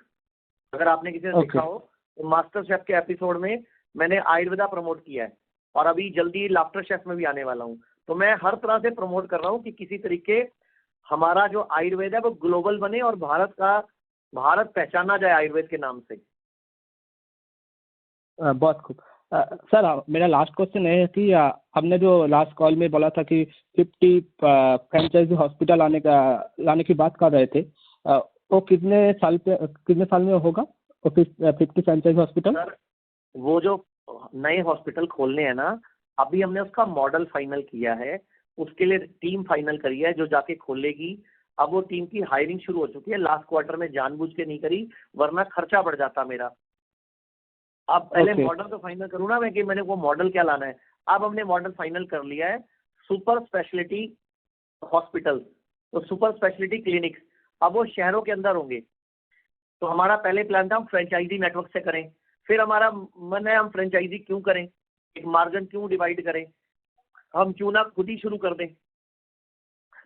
C: अगर आपने किसी ने देखा हो तो मास्टर शेफ के एपिसोड में मैंने आयुर्वेदा प्रमोट किया है और अभी जल्दी लाफ्टर शेफ में भी आने वाला हूँ। तो मैं हर तरह से प्रमोट कर रहा हूँ कि किसी तरीके हमारा जो आयुर्वेद है वो ग्लोबल बने और भारत पहचाना जाए आयुर्वेद के नाम से।
I: बहुत खूब। सर मेरा लास्ट क्वेश्चन है कि हमने जो लास्ट कॉल में बोला था कि 50 फ्रेंचाइजी हॉस्पिटल लाने की बात कर रहे थे, वो कितने साल में होगा 50 फ्रेंचाइजी हॉस्पिटल?
C: सर वो जो नए हॉस्पिटल खोलने हैं ना, अभी हमने उसका मॉडल फाइनल किया है, उसके लिए टीम फाइनल करी है जो जाके खोलेगी। अब वो टीम की हायरिंग शुरू हो चुकी है। लास्ट क्वार्टर में जानबूझ के नहीं करी वरना खर्चा बढ़ जाता मेरा। अब पहले मॉडल तो फाइनल करूँ ना मैं कि मैंने वो मॉडल क्या लाना है। अब हमने मॉडल फाइनल कर लिया है, सुपर स्पेशलिटी हॉस्पिटल, तो सुपर स्पेशलिटी क्लिनिक्स अब वो शहरों के अंदर होंगे। तो हमारा पहले प्लान था हम फ्रेंचाइजी नेटवर्क से करें, फिर हमारा मन है हम फ्रेंचाइजी क्यों करें, एक मार्जिन क्यों डिवाइड करें, हम क्यों ना खुद ही शुरू कर दें।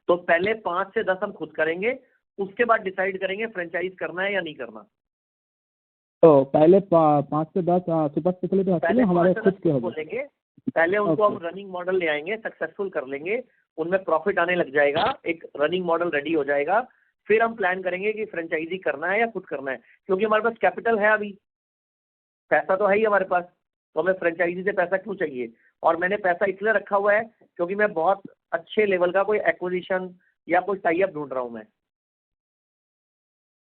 C: तो पहले 5 से 10 हम खुद करेंगे, उसके बाद डिसाइड करेंगे फ्रेंचाइज करना है या नहीं करना।
I: तो पहले 5 से 10 सुपर स्पेशलिटी हॉस्पिटल हमारे खुद के
C: होंगे। पहले उनको हम रनिंग मॉडल ले आएंगे, सक्सेसफुल कर लेंगे, उनमें प्रॉफिट आने लग जाएगा, एक रनिंग मॉडल रेडी हो जाएगा, फिर हम प्लान करेंगे कि फ्रेंचाइजी करना है या खुद करना है। क्योंकि हमारे पास कैपिटल है, अभी पैसा तो है ही हमारे पास, तो हमें फ्रेंचाइजी से पैसा क्यों चाहिए। और मैंने पैसा इसलिए रखा हुआ है क्योंकि मैं बहुत अच्छे लेवल का कोई एक्विजिशन या कोई टाई अप ढूंढ रहा हूँ मैं,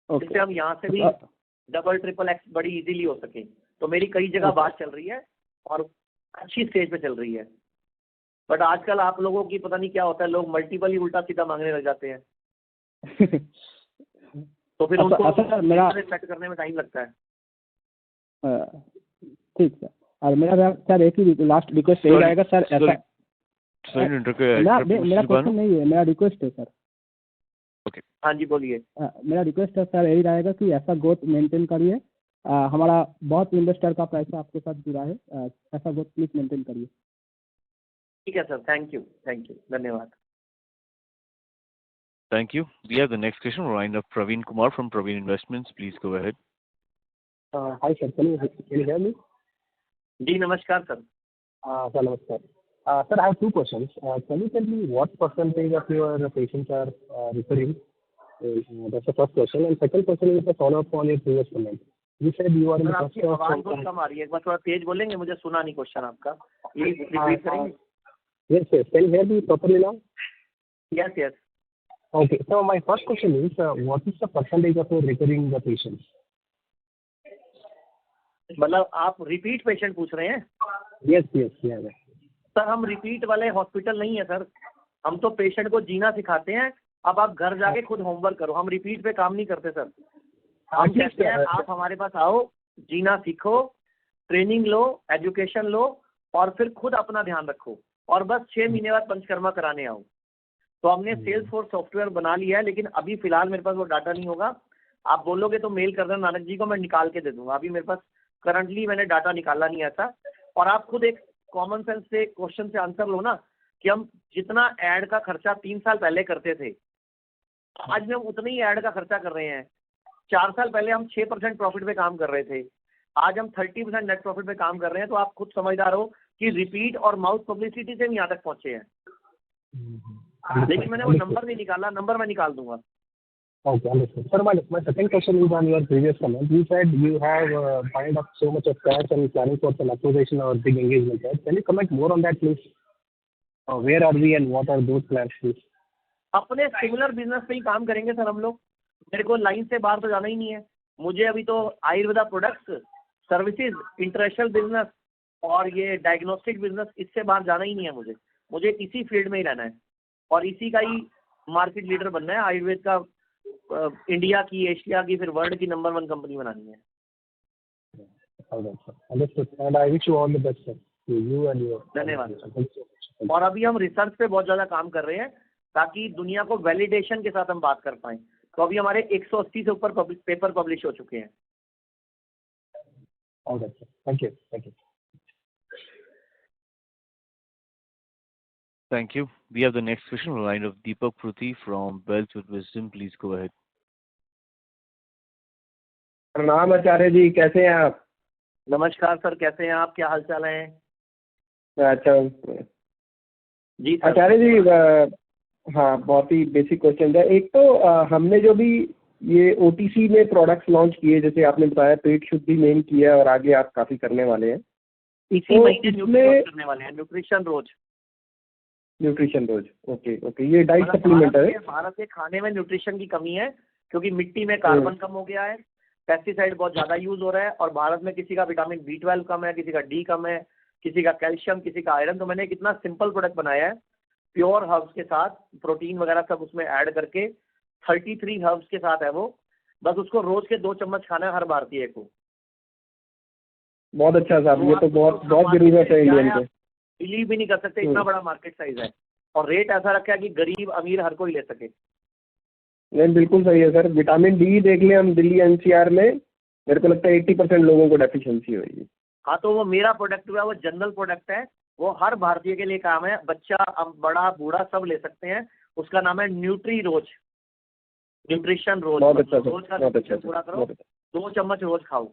C: जिससे हम यहाँ से भी डबल ट्रिपल एक्स बड़ी इजीली हो सके। तो मेरी कई जगह बात चल रही है और अच्छी स्टेज पे चल रही है। बट आजकल आप लोगों की पता नहीं क्या होता है, लोग मल्टीपल ही उल्टा सीधा मांगने लग जाते हैं। तो फिर उनको मेरा सेट करने में टाइम लगता है।
I: ठीक सर, और मेरा सर एक ही लास्ट रिक्वेस्ट यही रहेगा सर, ऐसा मेरा क्वेश्चन नहीं है, मेरा रिक्वेस्ट है सर।
C: ओके हाँ जी बोलिए।
I: मेरा रिक्वेस्ट है सर यही रहेगा कि ऐसा ग्रोथ मेंटेन करिए, हमारा बहुत इन्वेस्टर का पैसा आपके साथ जुड़ा है, ऐसा ग्रोथ प्लीज मेंटेन करिए।
C: ठीक है सर, थैंक यू धन्यवाद।
A: Thank you. We have the next question line of Praveen Kumar from Praveen Investments. Please go ahead.
J: Hi sir, can you hear me?
C: जी नमस्कार sir.
J: Sir, namaskar. Sir, I have two questions. Can you tell me what percentage of your patients are recurring? That's the first question. And second question is a follow-up on your previous comment. You said you are in the
C: आपकी आवाज बहुत कम आ रही है, एक बार थोड़ा तेज बोलेंगे, मुझे सुना नहीं क्वेश्चन आपका, प्लीज रिपीट करेंगे।
J: Yes, can you hear me properly now?
C: Yes.
J: Okay, so my first question is, what is the percentage of your recurring patients?
C: मतलब आप रिपीट पेशेंट पूछ रहे हैं?
J: Yes.
C: सर हम रिपीट वाले हॉस्पिटल नहीं है सर, हम तो पेशेंट को जीना सिखाते हैं। अब आप घर जाके खुद होमवर्क करो, हम रिपीट पे काम नहीं करते सर। हम कहते हैं आप हमारे पास आओ, जीना सीखो, ट्रेनिंग लो, एजुकेशन लो और फिर खुद अपना ध्यान रखो और बस 6 महीने बाद पंचकर्मा कराने आओ। तो हमने सेल्स फोर्स सॉफ्टवेयर बना लिया है, लेकिन अभी फिलहाल मेरे पास वो डाटा नहीं होगा। आप बोलोगे तो मेल कर देना नानक जी को, मैं निकाल के दे दूंगा। अभी मेरे पास करंटली मैंने डाटा निकाला नहीं ऐसा। और आप खुद एक कॉमन सेंस से क्वेश्चन से आंसर लो ना कि हम जितना ऐड का खर्चा 3 साल पहले करते थे, आज हम उतना ही ऐड का खर्चा कर रहे हैं। 4 साल पहले हम 6% प्रॉफिट पे काम कर रहे थे, आज हम 30% नेट प्रॉफिट पे काम कर रहे हैं। तो आप खुद समझदार हो कि रिपीट और माउथ पब्लिसिटी से हम यहाँ तक पहुंचे हैं। लेकिन मैंने वो नंबर नहीं निकाला, नंबर मैं निकाल दूंगा।
J: Okay, understood. Sir, my second question is on your previous comment. You said you have piled up so much of cash and planning for some acquisition or big engagement, right? Can you comment more on that, please? Where are we and what are those plans, please?
C: अपने similar business पे ही काम करेंगे sir हम लोग। मेरे को line से बाहर तो जाना ही नहीं है। मुझे अभी तो Ayurveda products, services, international business और ये डायग्नोस्टिक बिजनेस, इससे बाहर जाना ही नहीं है मुझे इसी फील्ड में ही रहना है और इसी का ही मार्केट लीडर बनना है। आयुर्वेद का इंडिया की, एशिया की, फिर वर्ल्ड की नंबर 1 कंपनी बनानी है।
J: Understood. And I wish you all the best, sir. To you and your.
C: धन्यवाद सर। और अभी हम रिसर्च पे बहुत ज़्यादा काम कर रहे हैं ताकि दुनिया को वैलिडेशन के साथ हम बात कर पाएँ। तो अभी हमारे 180 से ऊपर पेपर पब्लिश हो चुके हैं।
J: All right, sir. Thank you. Thank you.
A: Thank you. We have the next question on the line of Deepak Pruthi from Wealth with Wisdom. Please go ahead.
K: प्रणाम आचार्य जी, कैसे हैं आप?
C: नमस्कार सर, कैसे हैं आप? क्या हाल चाल है?
K: अच्छा
C: जी सर।
K: आचार्य जी, हाँ, बहुत ही बेसिक क्वेश्चन है। एक तो हमने जो भी ये OTC में प्रोडक्ट्स लॉन्च किए, जैसे आपने बताया पेट शुद्धि मेन किया और आगे आप काफी करने वाले हैं।
C: इसी महीने न्यूट्रिशन करने वाले हैं, न्यूट्रिशन रोज।
K: ओके, ये डाइट सप्लीमेंट है।
C: भारत के खाने में न्यूट्रिशन की कमी है क्योंकि मिट्टी में कार्बन कम हो गया है, पेस्टिसाइड बहुत ज़्यादा यूज हो रहा है और भारत में किसी का विटामिन B12 कम है, किसी का D कम है, किसी का कैल्शियम, किसी का आयरन। तो मैंने एक इतना सिंपल प्रोडक्ट बनाया है, प्योर हर्ब्स के साथ, प्रोटीन वगैरह सब उसमें ऐड करके, 33 हर्ब्स के साथ है वो। बस उसको रोज के 2 चम्मच खाना है हर भारतीय को।
K: बहुत अच्छा साहब, ये तो बहुत जरूरत है इंडियन को।
C: बिलीव भी नहीं कर सकते, इतना बड़ा मार्केट साइज है और रेट ऐसा रखा है कि गरीब अमीर हर कोई ले सके।
K: नहीं, बिल्कुल सही है सर। विटामिन D देख लें हम, दिल्ली NCR में मेरे को लगता है 80% लोगों को डेफिशिएंसी होगी।
C: हाँ, तो वो मेरा प्रोडक्ट हुआ, वो जनरल प्रोडक्ट है, वो हर भारतीय के लिए काम है। बच्चा, बड़ा, बूढ़ा सब ले सकते हैं। उसका नाम है न्यूट्री रोज, न्यूट्रिशन रोज।
K: बहुत अच्छा
C: रोज का न्यूट्रिशन पूरा करो, 2 चम्मच रोज खाओ।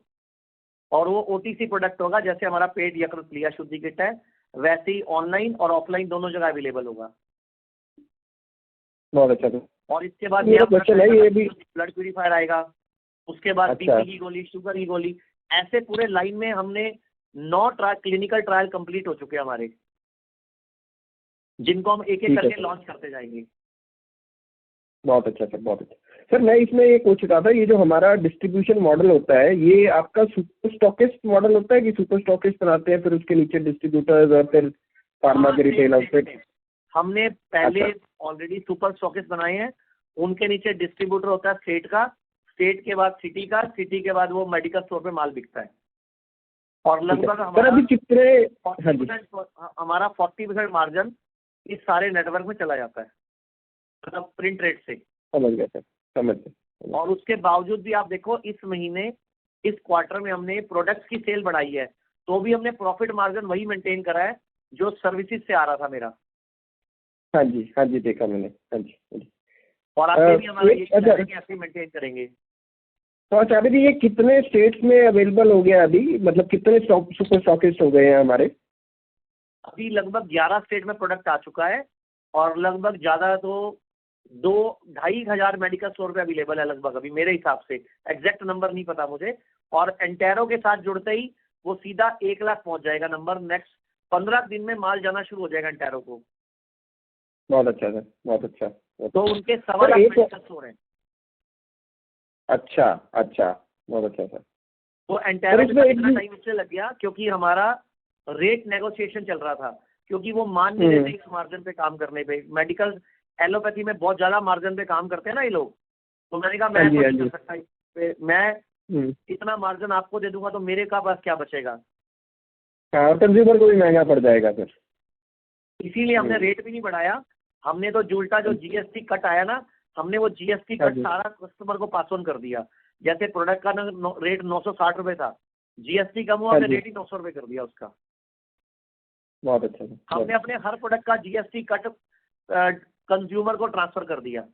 C: और वो OTC प्रोडक्ट होगा, जैसे हमारा पेट यकृत क्रिया शुद्धि किट है, वैसे ही ऑनलाइन और ऑफलाइन दोनों जगह अवेलेबल होगा।
K: बहुत अच्छा सर।
C: और इसके बाद
K: मेरा क्वेश्चन है, ये भी
C: ब्लड प्यूरीफायर आएगा, उसके बाद
K: अच्छा।
C: BP की गोली, शुगर की गोली, ऐसे पूरे लाइन में हमने 9 क्लिनिकल ट्रायल कंप्लीट हो चुके हैं हमारे, जिनको हम एक एक करके लॉन्च करते जाएंगे।
K: बहुत अच्छा सर, बहुत अच्छा सर। मैं इसमें ये पूछ रहा था, ये जो हमारा डिस्ट्रीब्यूशन मॉडल होता है, ये आपका सुपर स्टॉकिस्ट मॉडल होता है कि सुपर स्टॉकिस्ट बनाते हैं, फिर उसके नीचे डिस्ट्रीब्यूटर्स और फिर फार्मा के रिटेल आउटलेट?
C: हमने पहले ऑलरेडी सुपर स्टॉकिस्ट बनाए हैं, उनके नीचे डिस्ट्रीब्यूटर होता है स्टेट का, स्टेट के बाद सिटी का, सिटी के बाद वो मेडिकल स्टोर पे माल बिकता है। और लगभग हमारा 40% मार्जिन इस सारे नेटवर्क में चला जाता है, मतलब प्रिंट रेट से।
K: समझ गया सर, समझ गया।
C: और उसके बावजूद भी आप देखो, इस महीने, इस क्वार्टर में हमने प्रोडक्ट्स की सेल बढ़ाई है, तो भी हमने प्रॉफिट मार्जिन वही मेंटेन करा है जो सर्विसेज से आ रहा था मेरा।
K: हाँ जी, देखा मैंने। हाँ जी।
C: और आगे भी हमारा ये ऐसे मेंटेन करेंगे।
K: तो आचार्य जी, ये कितने स्टेट्स में अवेलेबल हो गया अभी, मतलब कितने सुपर स्टॉकिस्ट हो गए हैं हमारे?
C: अभी लगभग 11 स्टेट में प्रोडक्ट आ चुका है और लगभग ज़्यादा तो 2-2.5 हज़ार मेडिकल स्टोर पे अवेलेबल है लगभग अभी, मेरे हिसाब से। एग्जैक्ट नंबर नहीं पता मुझे। और एंटेरो के साथ जुड़ते ही वो सीधा 1 लाख पहुंच जाएगा नंबर। नेक्स्ट 15 दिन में माल जाना शुरू हो जाएगा एंटेरो को।
K: बहुत अच्छा सर, बहुत अच्छा।
C: तो उनके 1.25 लाख मेडिकल स्टोर हैं।
K: अच्छा, बहुत अच्छा सर।
C: वो एंटेरो में इतना टाइम इसलिए लग गया क्योंकि हमारा रेट नेगोशिएशन चल रहा था, क्योंकि वो मान नहीं रहे थे इस मार्जिन पे काम करने पे। मेडिकल एलोपैथी में बहुत ज़्यादा मार्जिन पे काम करते हैं ना ये लोग, तो मैंने कहा मैं नहीं कर सकता, मैं इतना मार्जिन आपको दे दूंगा तो मेरे का पास क्या बचेगा।
K: हाँ, कंज्यूमर को भी महंगा पड़ जाएगा सर।
C: इसीलिए हमने रेट भी नहीं बढ़ाया। हमने तो उल्टा जो GST कट आया ना, हमने वो GST कट सारा कस्टमर को पास ऑन कर दिया। जैसे प्रोडक्ट का रेट 960 रुपये था, GST कम हुआ, हमने रेट ही 900 रुपये कर दिया उसका।
K: बहुत अच्छा।
C: हमने अपने हर प्रोडक्ट का GST कट कंज्यूमर को ट्रांसफर कर दिया।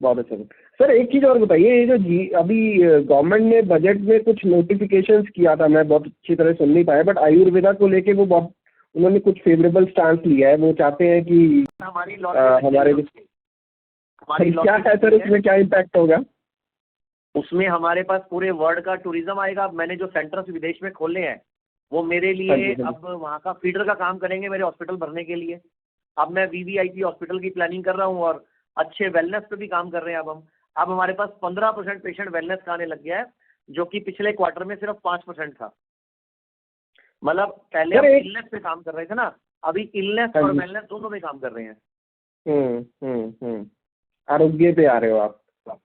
K: बहुत अच्छा सर। एक चीज़ और बताइए, ये जो अभी गवर्नमेंट ने बजट में कुछ नोटिफिकेशंस किया था, मैं बहुत अच्छी तरह सुन नहीं पाया, बट आयुर्वेदा को लेके वो बहुत उन्होंने कुछ फेवरेबल स्टांस लिया है। वो चाहते हैं कि हमारे
C: हमारी
K: क्या है सर,
C: लॉटरी
K: उसमें क्या इम्पैक्ट होगा?
C: उसमें हमारे पास पूरे वर्ल्ड का टूरिज्म आएगा। मैंने जो सेंटर्स विदेश में खोले हैं वो मेरे
K: हाँ
C: लिए
K: जी, हाँ जी।
C: अब वहाँ का फीडर का काम करेंगे मेरे हॉस्पिटल भरने के लिए। अब मैं वीवीआईपी हॉस्पिटल की प्लानिंग कर रहा हूँ और अच्छे वेलनेस पे भी काम कर रहे हैं। अब हमारे पास 15% पेशेंट वेलनेस का आने लग गया है, जो कि पिछले क्वार्टर में सिर्फ 5% था। मतलब पहले हम
K: सर, एक
C: इलनेस पे काम कर रहे थे ना, अभी इलनेस
K: हाँ
C: और
K: जी।
C: वेलनेस दोनों पे काम कर रहे हैं।
K: आरोग्य पे आ रहे हो आप? ठीक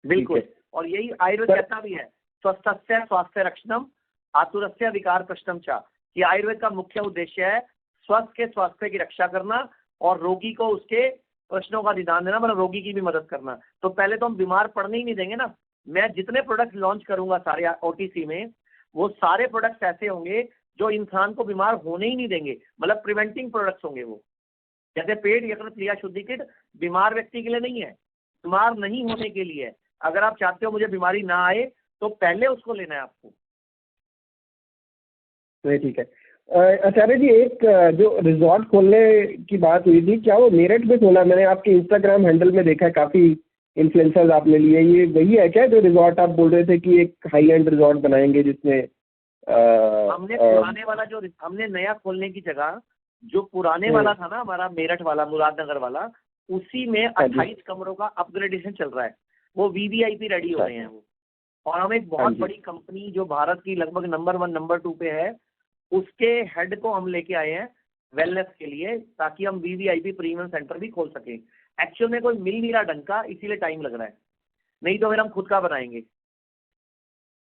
C: बिल्कुल।
K: है
C: और यही आयुर्वेद
K: सर।
C: कहता भी है, स्वस्थस्य स्वास्थ्य रक्षणम आतुरस्य विकार प्रश्नम चा, कि आयुर्वेद का मुख्य उद्देश्य है स्वस्थ के स्वास्थ्य की रक्षा करना और रोगी को उसके प्रश्नों का निदान देना, मतलब रोगी की भी मदद करना। तो पहले तो हम बीमार पड़ने ही नहीं देंगे ना। मैं जितने प्रोडक्ट लॉन्च करूंगा सारे ओटीसी में, वो सारे प्रोडक्ट्स ऐसे होंगे जो इंसान को बीमार होने ही नहीं देंगे, मतलब प्रिवेंटिंग प्रोडक्ट्स होंगे वो। जैसे पेट यकृत क्रिया शुद्धिकृत बीमार व्यक्ति के लिए नहीं है, बीमार नहीं होने के लिए है। अगर आप चाहते हो मुझे बीमारी ना आए तो पहले उसको लेना है आपको।
K: नहीं, ठीक है। आचार्य जी, एक जो रिजॉर्ट खोलने की बात हुई थी, क्या वो मेरठ में खोला? मैंने आपके इंस्टाग्राम हैंडल में देखा है, काफ़ी इन्फ्लुएंसर्स आपने लिए। ये वही है क्या जो रिजॉर्ट आप बोल रहे थे कि एक हाई एंड रिजॉर्ट बनाएंगे जिसमें
C: हमने पुराने वाला जो हमने नया खोलने की जगह, जो पुराने वाला था ना हमारा मेरठ वाला मुरादनगर वाला, उसी में
K: हाँ जी।
C: 28 कमरों का अपग्रेडेशन चल रहा है। वो वीवीआईपी रेडी हो रहे हैं वो। और हम एक
K: हाँ
C: बहुत
K: जी।
C: बड़ी कंपनी जो भारत की लगभग नंबर 1 नंबर 2 पे है, उसके हेड को हम लेके आए हैं वेलनेस के लिए, ताकि हम वीवीआईपी प्रीमियम सेंटर भी खोल सकें। एक्चुअल में कोई मिल नहीं रहा ढंग का, इसीलिए टाइम लग रहा है, नहीं तो फिर हम खुद का बनाएंगे।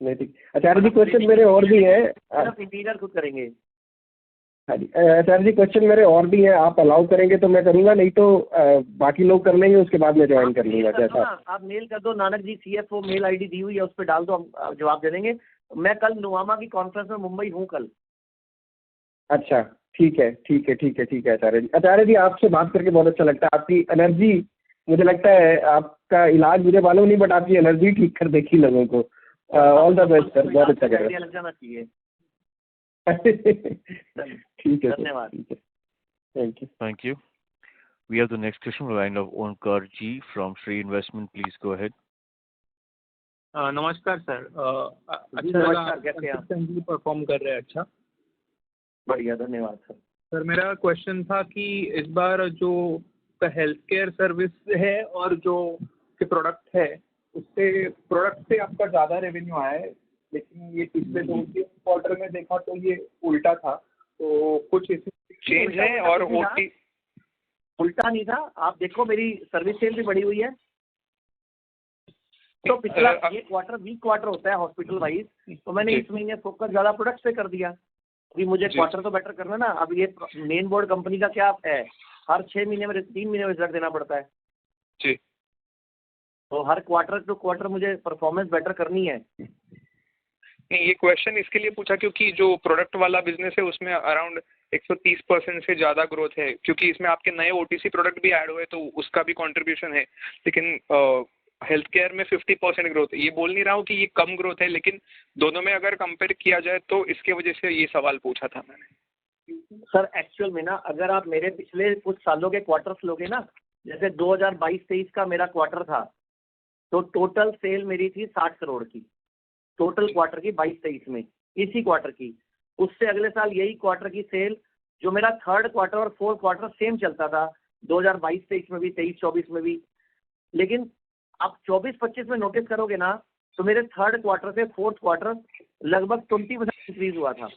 K: नहीं, ठीक। आचार्य जी, क्वेश्चन मेरे और भी हैं।
C: सिर्फ इंटीरियर खुद करेंगे।
K: हाँ जी, आचार्य जी, क्वेश्चन मेरे और भी हैं। आप अलाउ करेंगे तो मैं करूँगा, नहीं तो बाकी लोग कर लेंगे, उसके बाद मैं ज्वाइन कर लूँगा। जैसा
C: आप मेल कर दो, Nanak ji CFO mail ID दी हुई है, उस पर डाल दो, हम जवाब दे देंगे। मैं कल नुवामा की कॉन्फ्रेंस में मुंबई हूँ कल।
K: अच्छा, ठीक है, ठीक है, ठीक है, ठीक है। आचार्य जी, आचार्य जी, आपसे बात करके बहुत अच्छा लगता है। आपकी एनर्जी, मुझे लगता है आपका इलाज मुझे मालूम नहीं, बट आपकी एनर्जी ठीक कर देखी लोगों को। ऑल द बेस्ट सर, बहुत अच्छा कर रहे
C: लग जाना चाहिए।
K: ठीक है सर,
C: धन्यवाद।
K: ठीक है, thank you.
A: Thank you. We have the next question from the line of Onkar G from Shree Investment. Please go ahead.
L: नमस्कार सर। अच्छा
C: नमस्कार,
L: लगा,
C: कैसे हैं आप?
L: कंसिस्टेंटली परफॉर्म कर रहे हैं। अच्छा
C: बढ़िया, धन्यवाद सर।
L: सर, मेरा क्वेश्चन था कि इस बार जो हेल्थ केयर सर्विस है और जो के प्रोडक्ट है, उससे प्रोडक्ट से आपका ज़्यादा रेवेन्यू आया है, लेकिन ये पिछले 2-3 क्वार्टर में देखा तो ये उल्टा था। तो कुछ इसमें चेंज है? और ओटी
C: उल्टा नहीं था, आप देखो मेरी सर्विस सेल भी बढ़ी हुई है। तो पिछला ये क्वार्टर वीक क्वार्टर होता है हॉस्पिटल वाइज, तो मैंने इस महीने फोकस ज़्यादा प्रोडक्ट्स पे कर दिया। अभी मुझे क्वार्टर तो बेटर करना ना। अब ये मेन बोर्ड कंपनी का क्या है, हर 6 महीने में 3 महीने में रिजल्ट देना पड़ता है
L: जी।
C: तो हर क्वार्टर टू क्वार्टर मुझे परफॉर्मेंस बेटर करनी है।
L: नहीं, ये क्वेश्चन इसके लिए पूछा क्योंकि जो प्रोडक्ट वाला बिजनेस है उसमें अराउंड 130% से ज़्यादा ग्रोथ है, क्योंकि इसमें आपके नए ओटीसी प्रोडक्ट भी ऐड हुए तो उसका भी कंट्रीब्यूशन है। लेकिन हेल्थ केयर में 50% ग्रोथ है। ये बोल नहीं रहा हूँ कि ये कम ग्रोथ है, लेकिन दोनों में अगर कंपेयर किया जाए तो इसके वजह से ये सवाल पूछा था मैंने।
C: सर एक्चुअल में ना, अगर आप मेरे पिछले कुछ सालों के क्वार्टर्स लोगे ना, जैसे 2022-23 का मेरा क्वार्टर था, तो टोटल सेल मेरी थी 60 करोड़ की, टोटल क्वार्टर की 22-23 में, इसी क्वार्टर की। उससे अगले साल यही क्वार्टर की सेल, जो मेरा थर्ड क्वार्टर और फोर्थ क्वार्टर सेम चलता था 2022-23 में भी, 23-24 में भी। लेकिन आप 24-25 में नोटिस करोगे ना, तो मेरे थर्ड क्वार्टर से फोर्थ क्वार्टर लगभग 20% इंक्रीज हुआ था,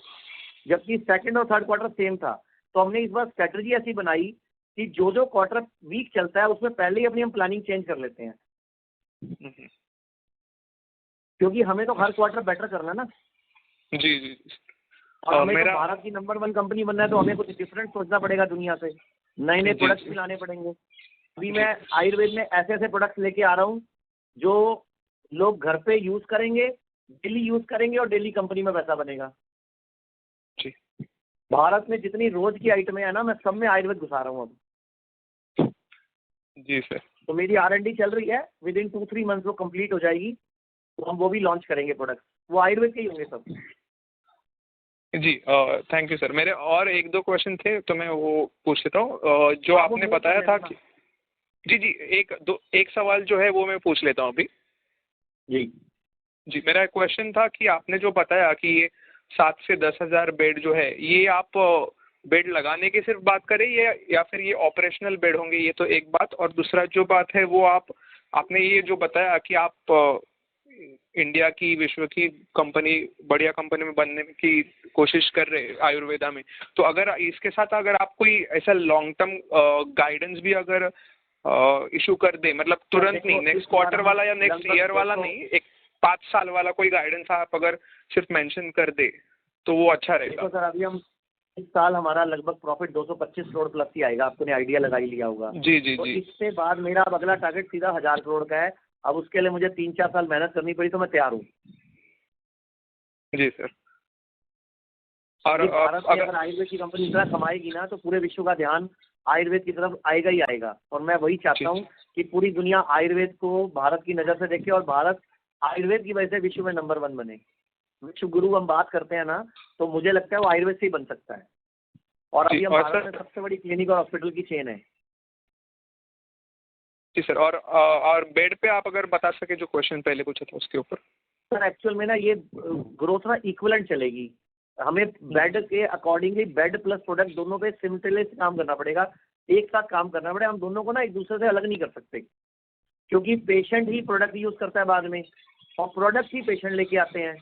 C: जबकि सेकंड और थर्ड क्वार्टर सेम था। तो हमने इस बार स्ट्रेटजी ऐसी बनाई कि जो जो क्वार्टर वीक चलता है उसमें पहले ही अपनी हम प्लानिंग चेंज कर लेते हैं, क्योंकि हमें तो हर क्वार्टर बेटर करना है ना।
L: जी जी।
C: और हमें तो भारत की नंबर 1 कंपनी बनना है, तो हमें कुछ डिफरेंट सोचना पड़ेगा दुनिया से, नए नए प्रोडक्ट्स भी लाने पड़ेंगे। अभी मैं आयुर्वेद में ऐसे ऐसे प्रोडक्ट्स लेके आ रहा हूँ जो लोग घर पे यूज करेंगे, डेली यूज करेंगे और डेली कंपनी में पैसा बनेगा। भारत में जितनी रोज की आइटमें है ना, मैं सब में आयुर्वेद घुसा रहा हूँ अब।
L: जी सर।
C: तो मेरी R&D चल रही है, विद इन 2-3 मंथ वो कंप्लीट हो जाएगी, तो हम वो भी लॉन्च करेंगे प्रोडक्ट, वो आयुर्वेद के ही होंगे सब।
L: जी थैंक यू सर। मेरे और 1-2 क्वेश्चन थे तो मैं वो पूछ लेता हूँ। जो आपने बताया था कि जी जी, एक सवाल जो है वो मैं पूछ लेता हूँ अभी।
C: जी
L: जी, मेरा क्वेश्चन था कि आपने जो बताया कि ये 7 से 10,000 बेड जो है, ये आप बेड लगाने की सिर्फ बात करें या फिर ये ऑपरेशनल बेड होंगे, ये तो एक बात। और दूसरा जो बात है वो आपने ये जो बताया कि आप इंडिया की, विश्व की कंपनी, बढ़िया कंपनी में बनने की कोशिश कर रहे हैं आयुर्वेदा में, तो अगर इसके साथ अगर आप कोई ऐसा लॉन्ग टर्म गाइडेंस भी अगर इशू कर दे, मतलब तुरंत नहीं, नेक्स्ट क्वार्टर वाला या नेक्स्ट ईयर वाला नहीं, एक 5 साल वाला कोई गाइडेंस आप अगर सिर्फ मेंशन कर दे तो वो अच्छा रहेगा।
C: देखो सर, अभी हम इस साल हमारा लगभग प्रॉफिट 225 करोड़ प्लस ही आएगा, आपने आइडिया लगा ही लिया होगा।
L: जी जी
C: तो
L: जी
C: इससे बाद मेरा अब अगला टारगेट सीधा 1000 करोड़ का है। अब उसके लिए मुझे 3-4 साल मेहनत करनी पड़ी तो मैं तैयार हूँ।
L: जी सर। और
C: भारत में अगर आयुर्वेद की कंपनी इतना कमाएगी ना तो पूरे विश्व का ध्यान आयुर्वेद की तरफ आएगा ही आएगा। और मैं वही चाहता हूँ कि पूरी दुनिया आयुर्वेद को भारत की नज़र से देखे और भारत आयुर्वेद की वजह से विश्व में नंबर 1 बने। विश्व गुरु हम बात करते हैं ना, तो मुझे लगता है वो आयुर्वेद से ही बन सकता है। और अभी हम भारत में सबसे बड़ी क्लिनिक और हॉस्पिटल की चेन है।
L: जी सर। और बेड पे आप अगर बता सके, जो क्वेश्चन पहले पूछा था उसके ऊपर।
C: सर एक्चुअल में ना ये ग्रोथ ना इक्विवेलेंट चलेगी। हमें बेड के अकॉर्डिंगली बेड प्लस प्रोडक्ट दोनों पे सिमल्टेनियस काम करना पड़ेगा, एक साथ काम करना पड़ेगा। हम दोनों को ना एक दूसरे से अलग नहीं कर सकते, क्योंकि पेशेंट ही प्रोडक्ट यूज करता है बाद में और प्रोडक्ट ही पेशेंट लेके आते हैं।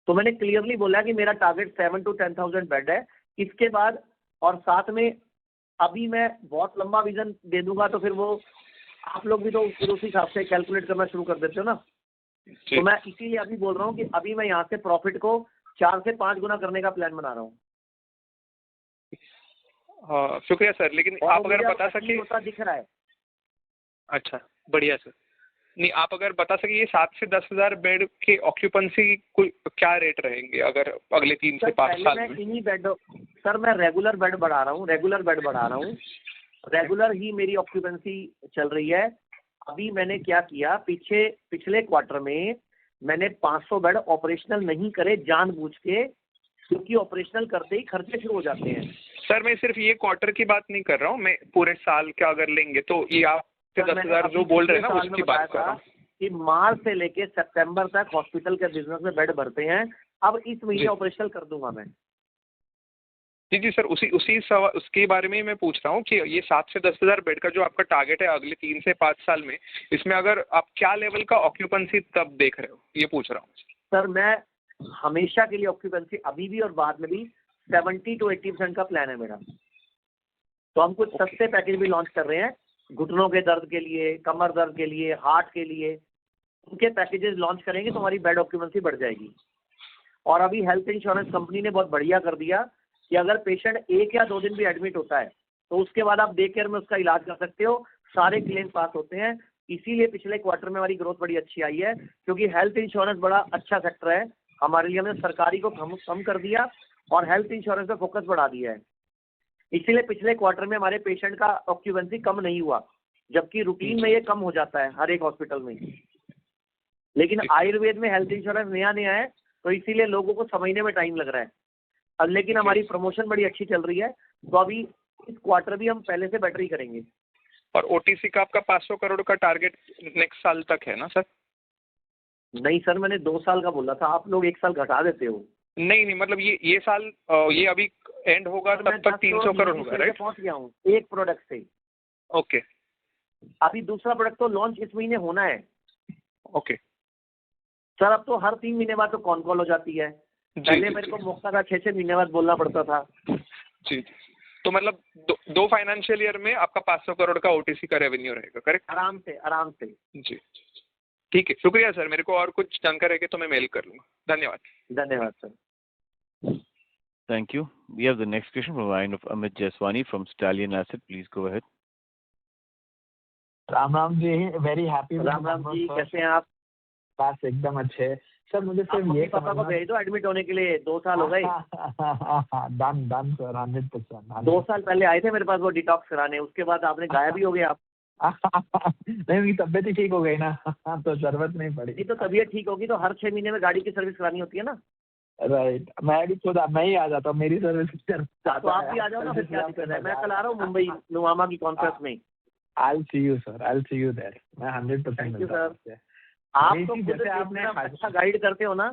C: तो मैंने क्लियरली बोला कि मेरा टारगेट 7 to 10,000 बेड है इसके बाद। और साथ में अभी मैं बहुत लंबा विजन दे दूंगा तो फिर वो आप लोग भी तो फिर उसी हिसाब से कैलकुलेट करना शुरू कर देते हो ना। तो मैं इसीलिए अभी बोल रहा हूँ कि अभी मैं यहाँ से प्रॉफिट को 4 से 5 गुना करने का प्लान बना रहा हूँ।
L: शुक्रिया सर, लेकिन आप अगर बता सके।
C: दिख रहा है।
L: अच्छा, बढ़िया सर। नहीं, आप अगर बता सके ये 7 से 10,000 बेड के ऑक्यूपेंसी क्या रेट रहेंगे अगर अगले 3 से 5 साल में?
C: इन्हीं बेड सर, मैं रेगुलर बेड बढ़ा रहा हूँ, रेगुलर ही मेरी ऑक्यूपेंसी चल रही है। अभी मैंने क्या किया, पिछले क्वार्टर में मैंने 500 बेड ऑपरेशनल नहीं करे जानबूझ के, क्योंकि ऑपरेशनल करते ही खर्चे शुरू हो जाते हैं।
L: सर मैं सिर्फ ये क्वार्टर की बात नहीं कर रहा हूँ, मैं पूरे साल का अगर लेंगे तो ये आप 10,000 जो बोल रहे हैं ना उसकी बात कर रहा हूँ
C: कि मार्च से लेके सितंबर तक हॉस्पिटल के बिजनेस में बेड भरते हैं। अब इस महीने ऑपरेशनल कर दूंगा मैं।
L: जी जी सर, उसके बारे में ही मैं पूछ रहा हूँ कि ये 7 से 10,000 बेड का जो आपका टारगेट है अगले 3 से 5 साल में, इसमें अगर आप क्या लेवल का ऑक्यूपेंसी तब देख रहे हो, ये पूछ रहा हूँ।
C: सर मैं हमेशा के लिए ऑक्यूपेंसी अभी भी और बाद में भी 70 to 80% का प्लान है मेरा। तो हम कुछ सस्ते पैकेज भी लॉन्च कर रहे हैं, घुटनों के दर्द के लिए, कमर दर्द के लिए, हार्ट के लिए, उनके पैकेजेस लॉन्च करेंगे तो हमारी बेड ऑक्यूपेंसी बढ़ जाएगी। और अभी हेल्थ इंश्योरेंस कंपनी ने बहुत बढ़िया कर दिया कि अगर पेशेंट 1 या 2 दिन भी एडमिट होता है तो उसके बाद आप डे केयर में उसका इलाज कर सकते हो, सारे क्लेम पास होते हैं। इसीलिए पिछले क्वार्टर में हमारी ग्रोथ बड़ी अच्छी आई है, क्योंकि हेल्थ इंश्योरेंस बड़ा अच्छा सेक्टर है हमारे लिए। हमने सरकारी को कम कर दिया और हेल्थ इंश्योरेंस पे फोकस बढ़ा दिया है। इसीलिए पिछले क्वार्टर में हमारे पेशेंट का ऑक्यूपेंसी कम नहीं हुआ, जबकि रूटीन में ये कम हो जाता है हर एक हॉस्पिटल में। लेकिन आयुर्वेद में हेल्थ इंश्योरेंस नया है तो इसीलिए लोगों को समझने में टाइम लग रहा है। अब लेकिन हमारी प्रमोशन बड़ी अच्छी चल रही है, तो अभी इस क्वार्टर भी हम पहले से बेटर ही करेंगे।
L: और ओटीसी का आपका 500 करोड़ का टारगेट नेक्स्ट साल तक है ना सर?
C: नहीं सर, मैंने 2 साल का बोला था, आप लोग 1 साल घटा देते हो।
L: नहीं, मतलब ये साल ये अभी एंड होगा तब तक 300 करोड़ होगा, राइट?
C: पहुंच गया हूँ एक प्रोडक्ट से।
L: ओके।
C: अभी दूसरा प्रोडक्ट तो लॉन्च इस महीने होना है।
L: ओके
C: सर, अब तो हर 3 महीने बाद तो कॉन कॉल हो जाती है। पहले मेरे को मौका था 6-6 महीने बाद बोलना पड़ता था।
L: जी, तो मतलब 2 फाइनेंशियल ईयर में आपका 500 करोड़ का ओटीसी का रेवेन्यू रहेगा, करेक्ट?
C: आराम से।
L: जी, ठीक है, शुक्रिया सर। मेरे को और कुछ जानकारी है तो मैं मेल कर लूँगा।
C: धन्यवाद sir.
A: Thank you. We have the next question from the line of Amit Jeswani from Stallion Asset. Please go ahead.
M: Ram ji, very happy.
C: Ram ji, कैसे हैं आप?
M: बस एकदम अच्छे सर। मुझे सिर्फ ये
C: पापा को भेज दो एडमिट होने के लिए, 2 साल हो गए।
M: Done sir, 100%।
C: 2 साल पहले आए थे मेरे पास वो डिटॉक्स कराने, उसके बाद आपने गायब ही हो गए आप।
M: नहीं, उनकी तबीयत ही ठीक हो गई ना तो जरूरत नहीं पड़ी।
C: नहीं तो तबीयत ठीक होगी तो हर 6 महीने में गाड़ी की सर्विस करानी होती है ना।
M: राइट, मैं भी खुद मैं ही आ जाता हूँ, मेरी सर्विस
C: तो आप भी आ जाओ ना, फिर क्या दिक्कत है। मैं कल आ रहा हूँ मुंबई नुवामा की कॉन्फ्रेंस में।
M: I'll see you sir, I'll see you there. मैं 100%
C: थैंक यू
M: मिलता हूँ
C: सर।
M: आपसे।
C: आप
M: नहीं
C: तो
M: जी,
C: खुद
M: जैसे आपने
C: इतना अच्छा गाइड करते हो ना,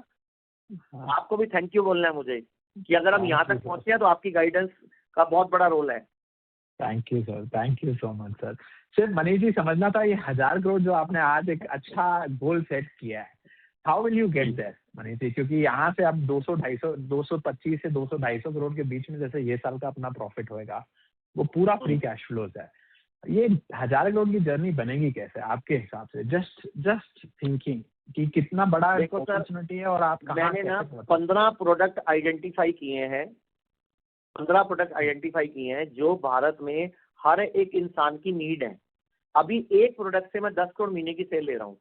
C: आपको भी थैंक यू बोलना है मुझे कि अगर हम यहाँ तक पहुँचे हैं तो आपकी गाइडेंस का बहुत बड़ा रोल है।
M: Thank you sir, thank you so much sir. सिर्फ मनीष जी समझना था, ये 1000 करोड़ जो आपने आज एक अच्छा गोल सेट किया है, how will you get there Manish ji? क्योंकि यहाँ से आप 225 से 200-250 करोड़ के बीच में जैसे ये साल का अपना प्रॉफिट होएगा, वो पूरा फ्री कैश फ्लोज है। ये 1000 करोड़ की जर्नी बनेगी कैसे आपके हिसाब से? जस्ट थिंकिंग कि कितना बड़ा अपॉर्चुनिटी है और आप कहाँ
C: मैंने ना 15 प्रोडक्ट आइडेंटिफाई किए हैं, 15 प्रोडक्ट आइडेंटिफाई किए हैं जो भारत में हर एक इंसान की नीड है। अभी एक प्रोडक्ट से मैं 10 करोड़ महीने की सेल ले रहा हूँ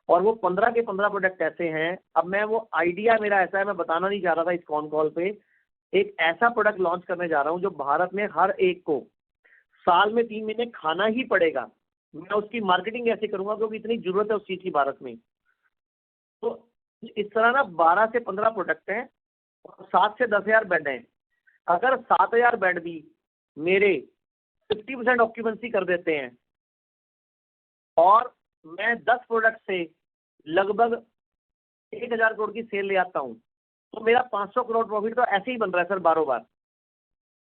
C: और वो 15 के 15 प्रोडक्ट ऐसे हैं। अब मैं वो आइडिया मेरा ऐसा है, मैं बताना नहीं चाह रहा था इस कॉल पे, एक ऐसा प्रोडक्ट लॉन्च करने जा रहा हूँ जो भारत में हर एक को साल में 3 महीने खाना ही पड़ेगा। मैं उसकी मार्केटिंग ऐसे करूंगा क्योंकि इतनी जरूरत है उस चीज की भारत में। तो इस तरह ना 12 से 15 प्रोडक्ट हैं और 7 से 10 हज़ार बेड हैं। अगर 7,000 बेड भी मेरे 50% ऑक्यूपेंसी कर देते हैं और मैं 10 प्रोडक्ट से लगभग 1,000 करोड़ की सेल ले आता हूं तो मेरा 500 करोड़ प्रॉफिट तो ऐसे ही बन रहा है सर, बारों बार।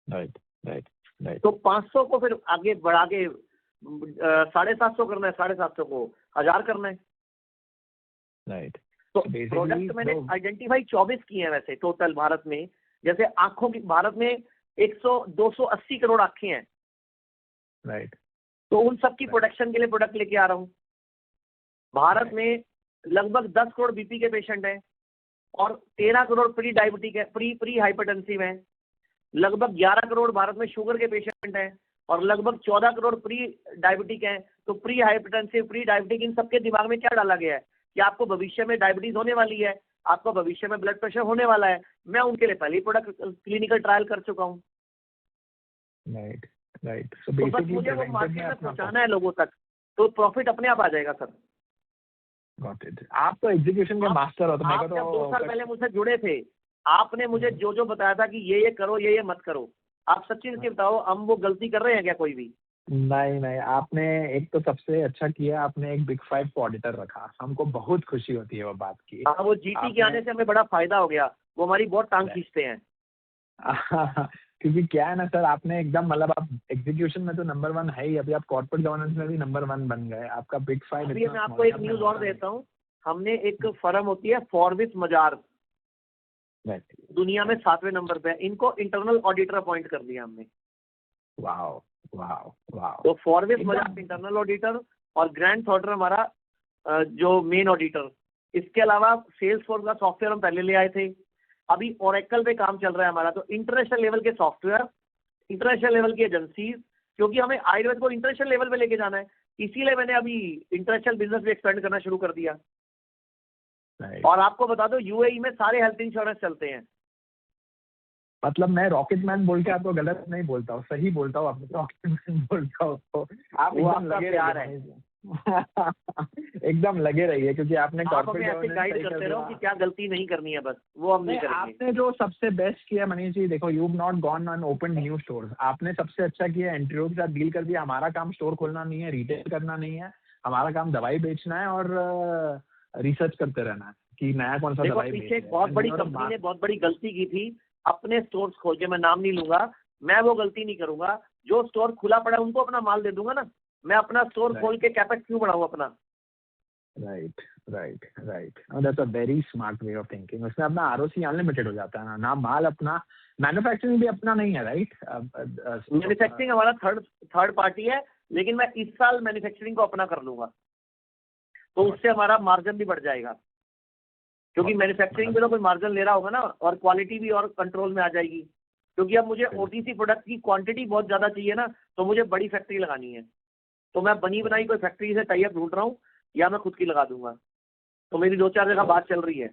M: Right right right.
C: तो 500 को फिर आगे बढ़ा के 750 करना है, 750 को 1000 करना है।
M: राइट।
C: तो प्रोडक्ट मैंने आइडेंटिफाई 24 किए हैं वैसे टोटल भारत में। जैसे आंखों की, भारत में 280 करोड़ आंखें हैं।
M: राइट।
C: तो उन सब की प्रोडक्शन के लिए प्रोडक्ट लेके आ रहा हूँ। भारत में लगभग 10 करोड़ बीपी के पेशेंट हैं और 13 करोड़ प्री डायबिटिक है, प्री हाइपरटेंसिव हैं। लगभग 11 करोड़ भारत में शुगर के पेशेंट हैं और लगभग 14 करोड़ प्री डायबिटिक हैं। तो प्री हाइपरटेंसिव, प्री डायबिटिक, इन सबके दिमाग में क्या डाला गया है कि आपको भविष्य में डायबिटीज होने वाली है, आपको भविष्य में ब्लड प्रेशर होने वाला है। मैं उनके लिए पहले ही प्रोडक्ट क्लिनिकल ट्रायल कर चुका हूँ।
M: Right right.
C: तो बस मुझे वो मार्केट में पहुंचाना है लोगों तक, तो प्रॉफिट अपने आप आ जाएगा सर।
M: Got it. आप तो एग्जीक्यूशन के मास्टर हो। तो
C: आप जब 2 साल पहले मुझसे जुड़े थे, आपने मुझे जो बताया था कि ये करो, ये मत करो, आप सच्ची से बताओ हम वो गलती कर रहे हैं क्या कोई भी?
M: नहीं, आपने एक तो सबसे अच्छा किया, आपने एक बिग 5 को ऑडिटर रखा। हमको बहुत खुशी होती है वो बात की।
C: हाँ, वो जीटी के आने से हमें बड़ा फायदा हो गया। वो हमारी बहुत टांग खींचते हैं।
M: क्योंकि क्या है ना सर, आपने एकदम मतलब आप एग्जीक्यूशन में तो नंबर 1 है ही, अभी आप कॉर्पोरेट गवर्नेंस में भी नंबर 1 बन गए। आपका बिग 5।
C: अभी मैं आपको एक न्यूज और देता हूँ। हमने एक फर्म होती है फॉरविस मजार, दुनिया में 7वें नंबर पे है। इनको इंटरनल ऑडिटर अपॉइंट कर दिया हमने।
M: Wow wow wow.
C: तो फॉरविस मजार इंटरनल ऑडिटर और ग्रैंड थॉटर हमारा जो मेन ऑडिटर। इसके अलावा सेल्स फोर्स का सॉफ्टवेयर हम पहले ले आए थे। अभी ओरेकल पे काम चल रहा है हमारा। तो इंटरनेशनल लेवल के सॉफ्टवेयर, इंटरनेशनल लेवल की एजेंसीज, क्योंकि हमें आयुर्वेद को इंटरनेशनल लेवल पे लेके जाना है, इसीलिए मैंने अभी इंटरनेशनल बिजनेस भी एक्सपेंड करना शुरू कर दिया। और आपको बता दो यूएई में सारे हेल्थ इंश्योरेंस चलते हैं।
M: मतलब मैं रॉकेट मैन बोल के आपको गलत नहीं बोलता हूँ, सही बोलता हूँ, आपको रॉकेट मैन बोलता हूँ। तो आप एकदम लगे
C: प्यार है।
M: एकदम लगे रहिए, क्योंकि आपने
C: आप हमें ऐसे गाइड करते रहो कि क्या गलती नहीं करनी है, बस वो हम नहीं करेंगे।
M: आपने जो सबसे बेस्ट किया मनीष जी, देखो you not gone on open new store. आपने सबसे अच्छा किया, एंट्रियो के साथ डील कर दिया। हमारा काम स्टोर खोलना नहीं है, रिटेल करना नहीं है, हमारा काम दवाई बेचना है और रिसर्च करते रहना है कि नया कौन सा दवाई बेच रहे हैं।
C: बहुत बड़ी कंपनी ने बहुत बड़ी गलती की थी, अपने स्टोर्स खोल के, मैं नाम नहीं लूंगा, मैं वो गलती नहीं करूंगा। जो स्टोर खुला पड़ा है उनको अपना माल दे दूंगा ना। मैं अपना स्टोर खोल के कैपेक्स क्यों बढ़ाऊं अपना?
M: Right right right. That's a very smart way of thinking. उसमें अपना आरओसी अनलिमिटेड हो जाता है ना, माल अपना, मैन्युफैक्चरिंग भी अपना नहीं है। राइट।
C: मैन्युफैक्चरिंग हमारा थर्ड पार्टी है, लेकिन मैं इस साल मैन्युफैक्चरिंग को अपना कर लूंगा, तो उससे हमारा मार्जिन भी बढ़ जाएगा। क्योंकि मैन्युफैक्चरिंग पे तो कोई मार्जिन ले रहा होगा ना, और क्वालिटी भी और कंट्रोल में आ जाएगी। क्योंकि अब मुझे ओटीसी प्रोडक्ट की क्वांटिटी बहुत ज़्यादा चाहिए ना, तो मुझे बड़ी फैक्ट्री लगानी है। तो मैं बनी बनाई कोई फैक्ट्री से टाई अप ढूंढ रहा हूँ, या मैं खुद की लगा दूंगा। तो मेरी 2-4 जगह बात चल रही है।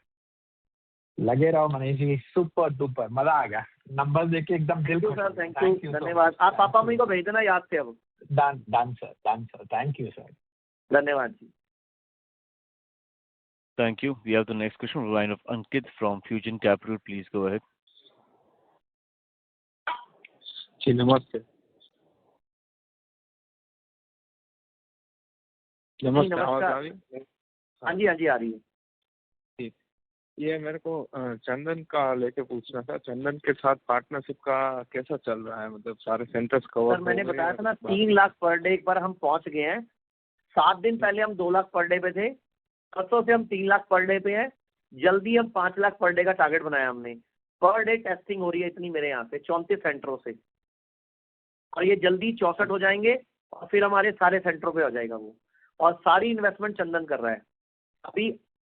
M: लगे रहो मनीष जी, सुपर डुपर, मजा आ गया। नंबर देख के एकदम दिल खुश।
C: सर थैंक यू, धन्यवाद। आप पापा मम्मी को भेज देना याद से अब।
M: Done sir, thank you sir.
C: धन्यवाद जी।
A: Thank you. We have the next question on the line of Ankit from Fusion Capital. Please go ahead.
N: जी नमस्ते। नमस्ते, आवाज आ रही है?
C: हाँ जी आ रही है।
N: ठीक, ये मेरे को चंदन का लेके पूछना था। चंदन के साथ पार्टनरशिप का कैसा चल रहा है, मतलब सारे सेंटर्स कवर
C: सर मैंने बताया था ना 3 लाख पर डे एक बार हम पहुंच गए हैं। 7 दिन पहले हम 2 लाख पर डे पे थे, परसों से हम 3 लाख पर डे पे हैं। जल्दी हम 5 लाख पर डे का टारगेट बनाया हमने। पर डे टेस्टिंग हो रही है इतनी मेरे यहाँ पे 34 सेंटरों से, और ये जल्दी 64 हो जाएंगे और फिर हमारे सारे सेंटरों पे हो जाएगा वो। और सारी इन्वेस्टमेंट चंदन कर रहा है। अभी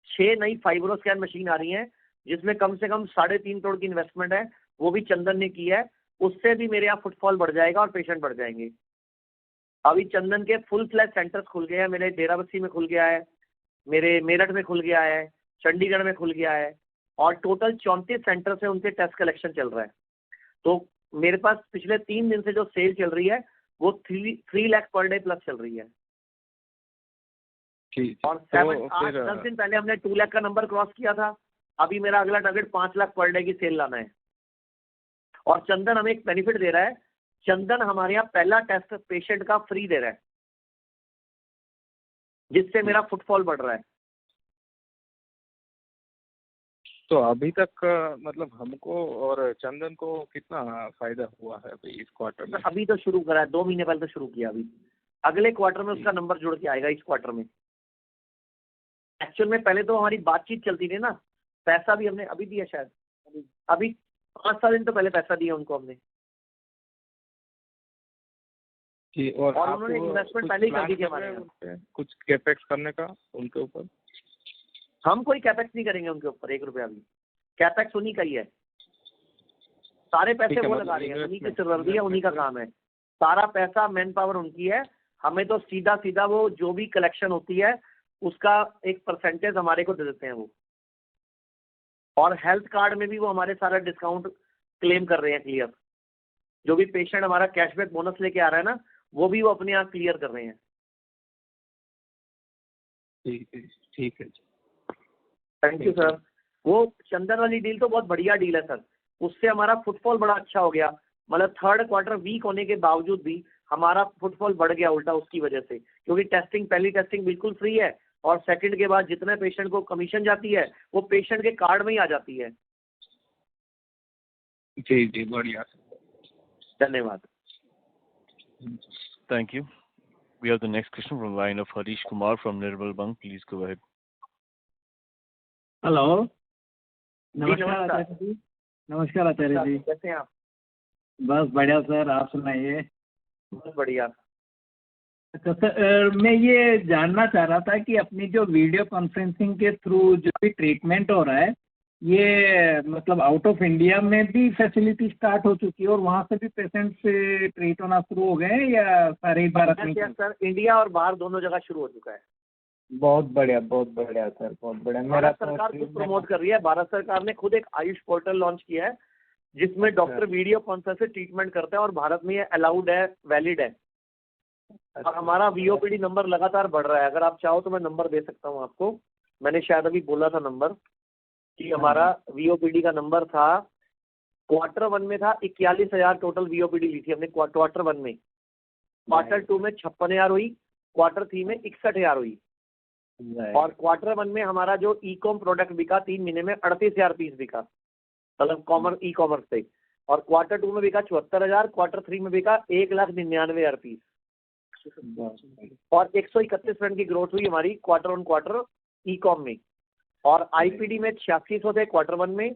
C: 6 नई फाइब्रो स्कैन मशीन आ रही हैं जिसमें कम से कम 3.5 करोड़ की इन्वेस्टमेंट है, वो भी चंदन ने की है। उससे भी मेरे यहाँ फुटफॉल बढ़ जाएगा और पेशेंट बढ़ जाएंगे। अभी चंदन के फुल फ्लैश सेंटर्स खुल गए हैं। मेरे डेराबस्सी में खुल गया है, मेरे मेरठ में खुल गया है, चंडीगढ़ में खुल गया है, और टोटल 34 सेंटर से उनके टेस्ट कलेक्शन चल रहा है। तो मेरे पास पिछले 3 दिन से जो सेल चल रही है वो 3 लाख पर डे प्लस चल रही है। और 10 दिन पहले हमने 2 लाख का नंबर क्रॉस किया था। अभी मेरा अगला टारगेट 5 लाख पर डे की सेल लाना है। और चंदन हमें एक बेनिफिट दे रहा है। चंदन हमारे यहाँ पहला टेस्ट पेशेंट का फ्री दे रहा है, जिससे मेरा फुटफॉल बढ़ रहा है।
N: तो अभी तक मतलब हमको और चंदन को कितना फायदा हुआ है अभी इस क्वार्टर में?
C: अभी तो शुरू करा है, 2 महीने पहले तो शुरू किया। अभी अगले क्वार्टर में उसका नंबर जुड़ के आएगा। इस क्वार्टर में एक्चुअल में पहले तो हमारी बातचीत चलती थी ना, पैसा भी हमने अभी दिया शायद, अभी 5-7 दिन तो पहले पैसा दिया उनको हमने।
N: और
C: उन्होंने इन्वेस्टमेंट पहले ही कर दी थी हमारे यहाँ।
N: कुछ कैपेक्स करने का उनके ऊपर?
C: हम कोई कैपेक्स नहीं करेंगे उनके ऊपर 1 रुपया भी। कैपेक्स उन्हीं का ही है, सारे पैसे वो लगा रहे हैं, उन्हीं की सिरदर्दी है, उन्हीं का काम है। सारा पैसा मैन पावर उनकी है। हमें तो सीधा सीधा वो जो भी कलेक्शन होती है उसका एक परसेंटेज हमारे को दे देते हैं वो। और हेल्थ कार्ड में भी वो हमारे सारा डिस्काउंट क्लेम कर रहे हैं क्लियर। जो भी पेशेंट हमारा कैशबैक बोनस लेके आ रहा है ना, वो भी वो अपने यहाँ क्लियर कर रहे हैं।
N: ठीक है।
C: Thank you sir. वो चंदन वाली डील तो बहुत बढ़िया डील है सर। उससे हमारा फुटफॉल बड़ा अच्छा हो गया। मतलब 3rd क्वार्टर वीक होने के बावजूद भी हमारा फुटफॉल बढ़ गया उल्टा उसकी वजह से, क्योंकि पहली टेस्टिंग बिल्कुल फ्री है, और सेकंड के बाद जितने पेशेंट को कमीशन जाती है वो पेशेंट के कार्ड में ही आ जाती है।
N: जी बढ़िया,
C: धन्यवाद।
A: Thank you. We have the next question from the line of Harish Kumar from Nirmal Bang. Please go ahead.
O: Hello, नमस्कार आचार्य जी। नमस्कार आचार्य जी,
C: कैसे हैं आप?
O: बस बढ़िया सर, आप सुनाइए।
C: बस बढ़िया।
O: अच्छा सर, मैं ये जानना चाह रहा था कि अपनी जो वीडियो कॉन्फ्रेंसिंग के थ्रू जो भी ट्रीटमेंट हो रहा है, ये मतलब आउट ऑफ इंडिया में भी फैसिलिटी स्टार्ट हो चुकी है और वहाँ से भी पेशेंट से ट्रीट होना शुरू हो गए हैं, या सारे ही भारत में?
C: सर इंडिया और बाहर दोनों जगह शुरू हो चुका है।
O: बहुत बढ़िया सर, बहुत बढ़िया।
C: भारत सरकार खुद प्रमोट कर रही है। भारत सरकार ने खुद एक आयुष पोर्टल लॉन्च किया है जिसमें डॉक्टर वीडियो कॉन्फ्रेंस से ट्रीटमेंट करते हैं, और भारत में ये अलाउड है, वैलिड है। और हमारा VOPD नंबर लगातार बढ़ रहा है। अगर आप चाहो तो मैं नंबर दे सकता हूँ आपको। मैंने शायद अभी बोला था नंबर कि हमारा VOPD का नंबर था, क्वार्टर 1 में था 41,000 टोटल VOPD ली थी हमने क्वार्टर 1 में। क्वार्टर 2 में 56,000 हुई, क्वार्टर 3 में 61,000 हुई, और क्वार्टर 1 में हमारा जो ई-कॉम प्रोडक्ट बिका 3 महीने में 38,000 पीस बिका, मतलब ई कॉमर्स से। और क्वार्टर 2 में बिका 74,000, क्वार्टर 3 में बिका 1,99,000 पीस, और 131% की ग्रोथ हुई हमारी क्वार्टर ऑन क्वार्टर ई-कॉम में। और IPD में 8600 थे क्वार्टर 1 में,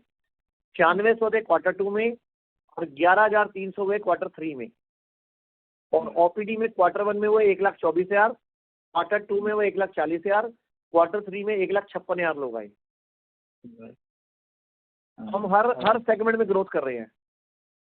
C: 9600 थे क्वार्टर 2 में, और 11,300 हुए क्वार्टर 3 में। और OPD में क्वार्टर 1 में हुए 1,24,000, क्वार्टर 2 में वो 1,40,000, क्वार्टर 3 में 1,56,000 लोग आए। हम हर सेगमेंट में ग्रोथ कर रहे हैं।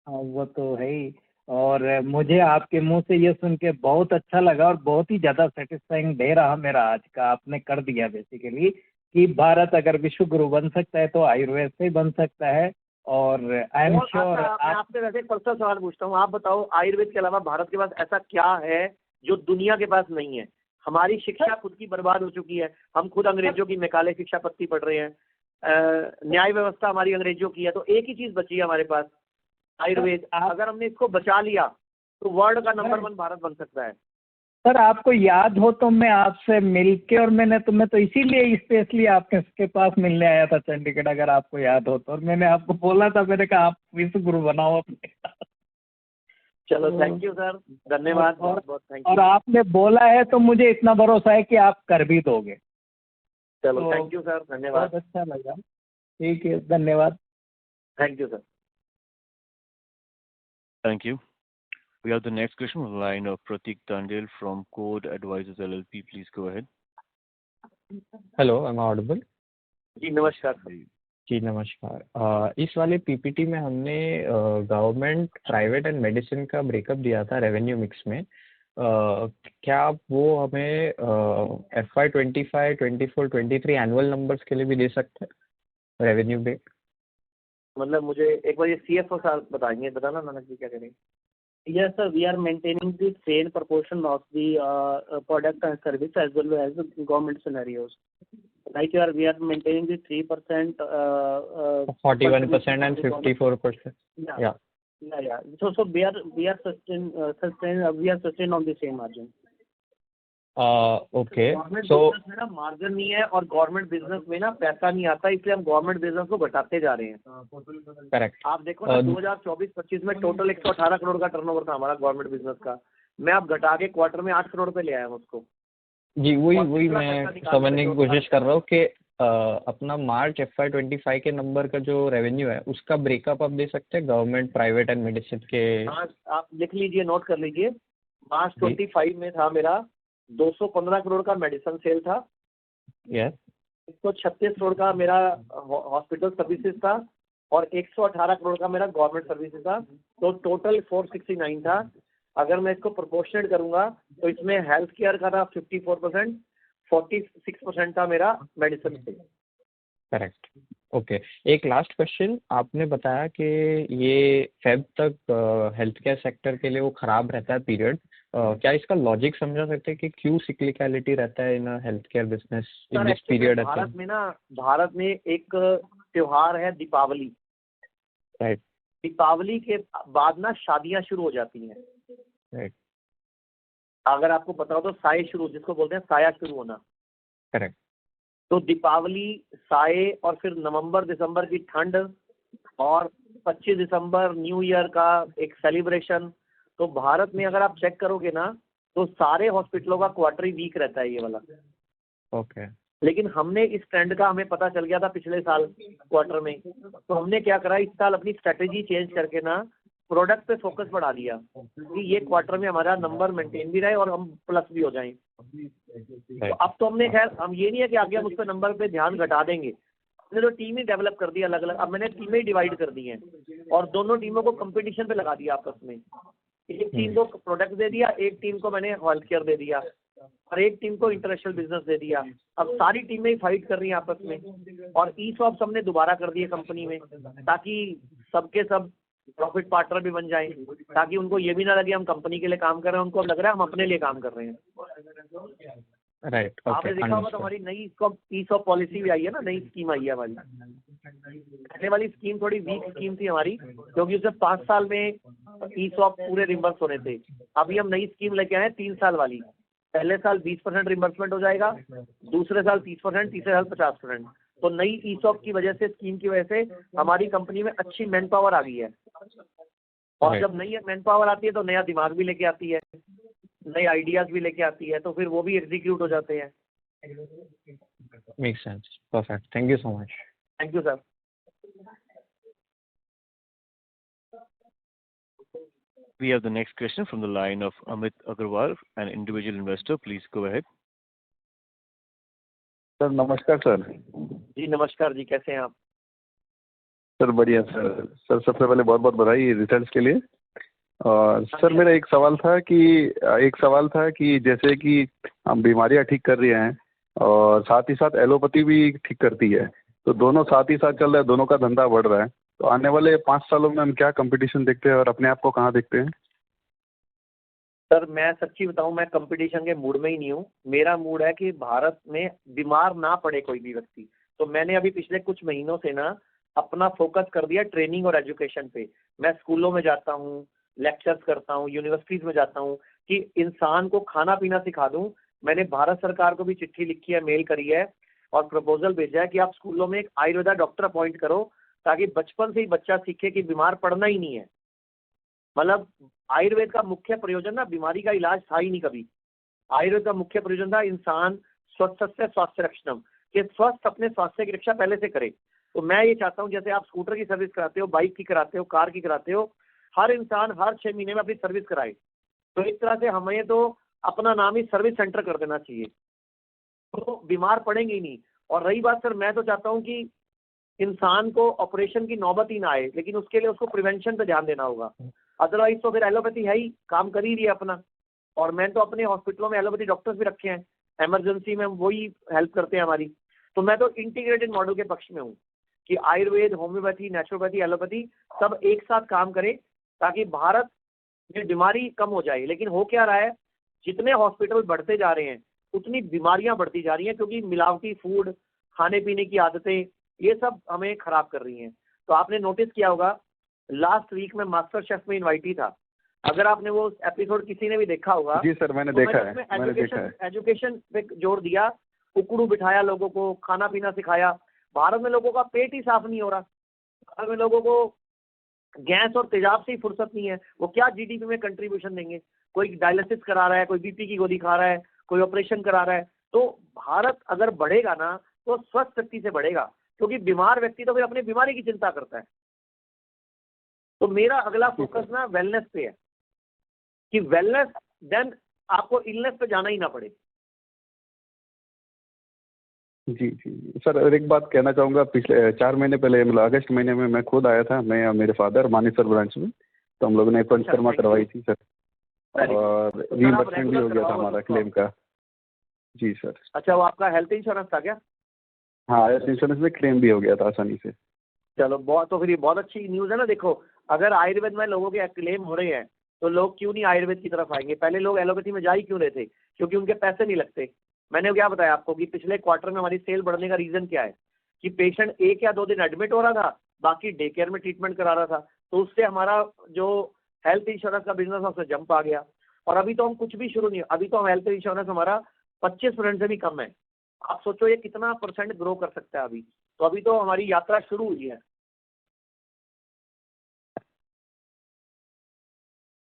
O: हाँ, वो तो है ही। और मुझे आपके मुंह से ये सुन के बहुत अच्छा लगा और बहुत ही ज़्यादा सेटिस्फाइंग डे रहा मेरा आज का। आपने कर दिया बेसिकली कि भारत अगर विश्व गुरु बन सकता है तो आयुर्वेद से बन सकता है। और आई एम श्योर।
C: मैं आपसे वैसे एक पर्सनल सवाल पूछता हूँ, आप बताओ आयुर्वेद के अलावा भारत के पास ऐसा क्या है जो दुनिया के पास नहीं है? हमारी शिक्षा खुद की बर्बाद हो चुकी है, हम खुद अंग्रेजों की मैकाले शिक्षा पत्ती पढ़ रहे हैं, न्याय व्यवस्था हमारी अंग्रेजों की है। तो एक ही चीज बची है हमारे पास, आयुर्वेद। अगर हमने इसको बचा लिया तो वर्ल्ड का नंबर 1 भारत बन सकता है।
O: सर आपको याद हो तो मैं आपसे मिलके, और मैं तो इसीलिए स्पेशली आपके पास मिलने आया था चंडीगढ़, अगर आपको याद हो तो। और मैंने आपको बोला था, मैंने कहा आप विश्व गुरु बनाओ अपने।
C: चलो थैंक यू सर, धन्यवाद, बहुत बहुत थैंक यू।
O: और आपने बोला है तो मुझे इतना भरोसा है कि आप कर भी दोगे।
C: चलो थैंक यू सर, धन्यवाद।
O: बहुत अच्छा लगा, ठीक है, धन्यवाद।
C: Thank you sir.
A: Thank you. We have the next question on the line of Pratik Tandel from Code Advisors LLP. Please go ahead.
P: Hello, am I audible?
C: जी नमस्कार।
P: जी नमस्कार। इस वाले पीपीटी में हमने गवर्नमेंट, प्राइवेट एंड मेडिसिन का breakup दिया था रेवेन्यू मिक्स में। क्या आप वो हमें FY25, 24, 23 एनुअल नंबर्स के लिए भी दे सकते हैं रेवेन्यू ब्रेक?
C: मतलब मुझे एक बार ये CFO साहब बताएंगे, बताना नानक जी क्या करेंगे।
D: Yes, sir. We are maintaining the same proportion of the product and service as well as the government scenarios. Like we are maintaining the 3%,
P: 41% and 54%. Yeah.
D: So we are sustained on the same margin.
P: Okay.
C: Government
P: So
C: business में ना margin नहीं है और government business में ना पैसा नहीं आता, इसलिए हम गवर्नमेंट बिजनेस को घटाते जा रहे हैं।
P: करेक्ट।
C: आप देखो ना 2024-25 में टोटल 118 करोड़ का टर्नओवर था हमारा गवर्नमेंट बिजनेस का। मैं अब घटा के क्वार्टर में 8 करोड़ पे ले आया हूँ उसको।
P: जी वही मैं समझने की कोशिश कर रहा हूँ कि अपना मार्च FY25 के नंबर का जो रेवेन्यू है उसका ब्रेकअप आप दे सकते हैं गवर्नमेंट, प्राइवेट एंड मेडिसिन के।
C: हाँ आप लिख लीजिए, नोट कर लीजिए। मार्च 25 में था मेरा 215 करोड़ का मेडिसिन सेल था।
P: यस।
C: 136 करोड़ का मेरा हॉस्पिटल सर्विसेज था और 118 करोड़ का मेरा गवर्नमेंट सर्विसेज था। तो टोटल 469 था। अगर मैं इसको प्रोपोर्शनेट करूंगा तो इसमें हेल्थ केयर का था 54%, 46% था मेरा मेडिसिन से।
P: करेक्ट। ओके, एक लास्ट क्वेश्चन। आपने बताया कि ये फेब तक हेल्थ केयर सेक्टर के लिए वो खराब रहता है पीरियड। क्या इसका लॉजिक समझा सकते हैं कि क्यों सिक्लिकलिटी रहता है in health care business in this period?
C: Bharat में एक त्योहार है दीपावली।
P: राइट।
C: दीपावली के बाद ना शादियां शुरू हो जाती हैं।
P: राइट।
C: अगर आपको पता हो तो साये शुरू, जिसको बोलते हैं साया शुरू होना।
P: करेक्ट।
C: तो दीपावली, साये और फिर नवंबर दिसंबर की ठंड और 25 दिसंबर न्यू ईयर का एक सेलिब्रेशन। तो भारत में अगर आप चेक करोगे ना तो सारे हॉस्पिटलों का क्वार्टर वीक रहता है ये वाला।
P: ओके।
C: लेकिन हमने इस ट्रेंड का हमें पता चल गया था पिछले साल क्वार्टर में, तो हमने क्या करा, इस साल अपनी स्ट्रेटेजी चेंज करके ना प्रोडक्ट पे फोकस बढ़ा दिया कि ये क्वार्टर में हमारा नंबर मेंटेन भी रहे और हम प्लस भी हो जाएं। तो अब तो हमने खैर, हम ये नहीं है कि आगे हम उस पर नंबर पे ध्यान घटा देंगे। हमने तो टीम ही डेवलप कर दी अलग अलग। अब मैंने टीमें ही डिवाइड कर दी हैं और दोनों टीमों को कंपटीशन पे लगा दिया आपस में। एक टीम को प्रोडक्ट दे दिया, एक टीम को मैंने हेल्थ केयर दे दिया और एक टीम को इंटरनेशनल बिजनेस दे दिया। अब सारी टीमें ही फाइट कर रही हैं आपस में और ESOPs हमने दोबारा कर दिए कंपनी में ताकि सबके सब प्रॉफिट पार्टनर भी बन जाएं, ताकि उनको ये भी ना लगे हम कंपनी के लिए काम कर रहे हैं, उनको अब लग रहा है हम अपने लिए काम कर रहे हैं।
P: राइट।
C: आपने देखा होगा तो हमारी नई ESOP पॉलिसी भी आई है ना, नई स्कीम आई है हमारी। पहले वाली स्कीम थोड़ी वीक स्कीम थी हमारी क्योंकि उससे 5 साल में ESOP पूरे रिम्बर्स होने थे। अभी हम नई स्कीम लेके आए हैं 3 साल वाली। पहले साल 20% रिम्बर्समेंट हो जाएगा, दूसरे साल 30%, तीसरे साल 50%। तो नई ESOP की वजह से, स्कीम की वजह से हमारी कंपनी में अच्छी मैन पावर आ गई है और जब नई मैन पावर आती है तो नया दिमाग भी लेके आती है, नए आइडियाज भी लेके आती है, तो फिर वो भी एग्जीक्यूट हो जाते हैं।
P: Make sense. Perfect. Thank you so much.
C: Thank you sir.
A: We have the next question from the line of Amit Agarwal, an individual investor. Please go ahead.
Q: Sir नमस्कार सर।
C: जी नमस्कार जी, कैसे हैं आप?
Q: सर बढ़िया sir. Sir सबसे पहले बहुत बहुत बधाई रिजल्ट्स के लिए। और सर मेरा एक सवाल था कि जैसे कि हम बीमारियां ठीक कर रहे हैं और साथ ही साथ एलोपैथी भी ठीक करती है, तो दोनों साथ ही साथ चल रहा है, दोनों का धंधा बढ़ रहा है। तो आने वाले 5 सालों में हम क्या कंपटीशन देखते हैं और अपने आप को कहाँ देखते हैं?
C: सर मैं सच्ची बताऊं, मैं कंपटीशन के मूड में ही नहीं हूँ। मेरा मूड है कि भारत में बीमार ना पड़े कोई भी व्यक्ति। तो मैंने अभी पिछले कुछ महीनों से ना अपना फोकस कर दिया ट्रेनिंग और एजुकेशन पे। मैं स्कूलों में जाता हूँ, लेक्चर्स करता हूँ, यूनिवर्सिटीज में जाता हूँ कि इंसान को खाना पीना सिखा दूँ। मैंने भारत सरकार को भी चिट्ठी लिखी है, मेल करी है और प्रपोजल भेजा है कि आप स्कूलों में एक आयुर्वेदा डॉक्टर अपॉइंट करो, ताकि बचपन से ही बच्चा सीखे कि बीमार पड़ना ही नहीं है। मतलब आयुर्वेद का मुख्य प्रयोजन ना बीमारी का इलाज था ही नहीं कभी। आयुर्वेद का मुख्य प्रयोजन था इंसान स्वस्थ से स्वास्थ्य रक्षणम, कि स्वस्थ अपने स्वास्थ्य की रक्षा पहले से करे। तो मैं ये चाहता हूँ जैसे आप स्कूटर की सर्विस कराते हो, बाइक की कराते हो, कार की कराते हो, हर इंसान हर 6 महीने में अपनी सर्विस कराए। तो इस तरह से हमें तो अपना नाम ही सर्विस सेंटर कर देना चाहिए, तो बीमार पड़ेंगे ही नहीं। और रही बात सर, मैं तो चाहता हूँ कि इंसान को ऑपरेशन की नौबत ही ना आए, लेकिन उसके लिए उसको प्रिवेंशन पे ध्यान देना होगा। अदरवाइज तो फिर एलोपैथी है ही, काम कर ही रही है अपना। और मैंने तो अपने हॉस्पिटलों में एलोपैथी डॉक्टर्स भी रखे हैं, इमरजेंसी में वही हेल्प करते हैं हमारी। तो मैं तो इंटीग्रेटेड मॉडल के पक्ष में हूँ कि आयुर्वेद, होम्योपैथी, नेचुरोपैथी, एलोपैथी सब एक साथ काम करें, ताकि भारत में बीमारी कम हो जाए। लेकिन हो क्या रहा है, जितने हॉस्पिटल बढ़ते जा रहे हैं उतनी बीमारियां बढ़ती जा रही हैं, क्योंकि मिलावटी फूड, खाने पीने की आदतें, ये सब हमें खराब कर रही हैं। तो आपने नोटिस किया होगा, लास्ट वीक में मास्टर शेफ में इनवाइटी था। अगर आपने वो एपिसोड किसी ने भी देखा होगा।
Q: जी सर, मैंने देखा है, मैंने देखा है।
C: एजुकेशन पे जोर दिया, उकड़ू बिठाया, लोगों को खाना पीना सिखाया। भारत में लोगों का पेट ही साफ नहीं हो रहा, भारत में लोगों को गैस और तेजाब से ही फुर्सत नहीं है। वो क्या जीडीपी में कंट्रीब्यूशन देंगे? कोई डायलिसिस करा रहा है, कोई बीपी की गोली खा रहा है, कोई ऑपरेशन करा रहा है। तो भारत अगर बढ़ेगा ना तो स्वस्थ व्यक्ति से बढ़ेगा, क्योंकि बीमार व्यक्ति तो फिर अपनी बीमारी की चिंता करता है। तो मेरा अगला फोकस ना वेलनेस पे है, कि वेलनेस देन आपको इलनेस पे जाना ही ना पड़े।
Q: जी जी जी सर, और एक बात कहना चाहूँगा, पिछले 4 महीने पहले मतलब अगस्त महीने में मैं खुद आया था, मैं और मेरे फादर मानेसर ब्रांच में। तो हम लोगों ने पंचकर्मा करवाई थी सर, और रीइंबर्समेंट भी हो गया था हमारा क्लेम का। जी सर।
C: अच्छा, वो आपका हेल्थ इंश्योरेंस था क्या?
Q: हाँ, हेल्थ इंश्योरेंस में क्लेम भी हो गया था आसानी से।
C: चलो बहुत, तो फिर ये बहुत अच्छी न्यूज़ है ना। देखो, अगर आयुर्वेद में लोगों के क्लेम हो रहे हैं तो लोग क्यों नहीं आयुर्वेद की तरफ आएंगे? पहले लोग एलोपैथी में जा ही क्यों रहे थे? क्योंकि उनके पैसे नहीं लगते। मैंने क्या बताया आपको कि पिछले क्वार्टर में हमारी सेल बढ़ने का रीज़न क्या है, कि पेशेंट 1 या 2 दिन एडमिट हो रहा था, बाकी डे केयर में ट्रीटमेंट करा रहा था। तो उससे हमारा जो हेल्थ इंश्योरेंस का बिजनेस है उससे जंप आ गया। और अभी तो हम कुछ भी शुरू नहीं, अभी तो हम हेल्थ इंश्योरेंस हमारा 25% से भी कम है। आप सोचो ये कितना % ग्रो कर सकता है अभी। तो अभी तो हमारी यात्रा शुरू हुई है।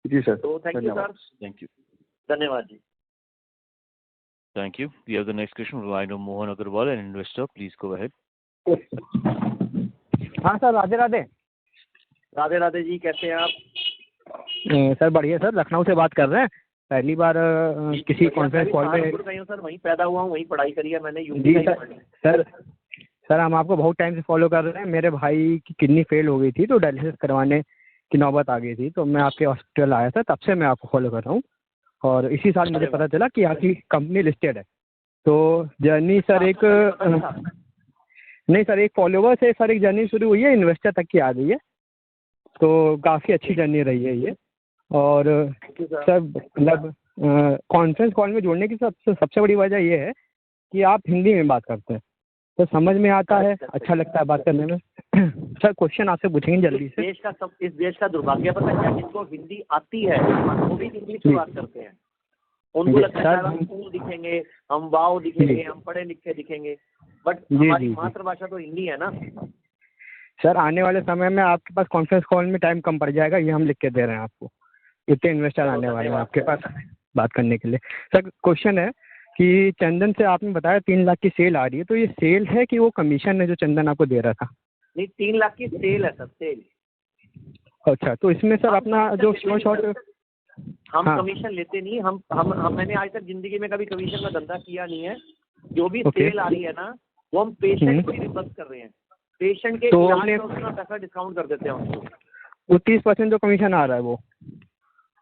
Q: जी सर,
C: तो thank you sir.
A: Thank you.
C: धन्यवाद जी।
A: Thank you. We have the next question from the line of Mohan Agarwal, an investor. Please go ahead.
R: हाँ सर, राधे राधे।
C: राधे राधे जी, कैसे हैं आप?
R: सर बढ़िया सर, लखनऊ से बात कर रहे हैं। पहली बार किसी कॉन्फ्रेंस कॉल में।
C: सर वहीं पैदा हुआ हूँ, वहीं पढ़ाई करी है मैंने।
R: जी सर हम आपको बहुत टाइम से फॉलो कर रहे हैं। मेरे भाई की किडनी फेल हो गई थी, तो डायलिसिस करवाने की नौबत आ गई थी, तो मैं आपके हॉस्पिटल आया था, तब से मैं आपको फॉलो कर रहा हूँ। और इसी साल मुझे पता चला कि आपकी कंपनी लिस्टेड है। तो जर्नी सर एक नहीं सर, एक फॉलोवर से सर एक जर्नी शुरू हुई है, इन्वेस्टर तक की आ गई है। तो काफ़ी अच्छी जर्नी रही है ये। और सर मतलब कॉन्फ्रेंस कॉल में जुड़ने की सबसे बड़ी वजह ये है कि आप हिंदी में बात करते हैं, तो समझ में आता है, अच्छा लगता है बात करने में। सर क्वेश्चन आपसे पूछेंगे जल्दी से।
C: इस देश का दुर्भाग्य पता है क्या? जिनको हिंदी आती है वो भी इंग्लिश में बात करते हैं। उनको लगता है हम कूल दिखेंगे, हम वाव दिखेंगे, हम पढ़े लिखे दिखेंगे, बट हमारी मातृभाषा तो हिंदी है ना।
R: सर आने वाले समय में आपके पास कॉन्फ्रेंस कॉल में टाइम कम पड़ जाएगा, ये हम लिख के दे रहे हैं आपको। इतने इन्वेस्टर आने वाले हैं आपके पास बात करने के लिए। सर क्वेश्चन है कि चंदन से आपने बताया 3 लाख की सेल आ रही है, तो ये सेल है कि वो कमीशन है जो चंदन आपको दे रहा था?
C: नहीं, 3 लाख की सेल है सर, सेल।
R: अच्छा, तो इसमें सर अपना जो शॉर्ट
C: हम कमीशन लेते नहीं। हम मैंने आज तक जिंदगी में कभी कमीशन का धंधा किया नहीं है। जो भी सेल आ रही है ना, वो हम पेशेंट को ही रिवर्स कर रहे हैं। पेशेंट के इलाज में उसका पैसा डिस्काउंट कर देते हैं उनको।
R: वो 30% जो कमीशन आ रहा है, वो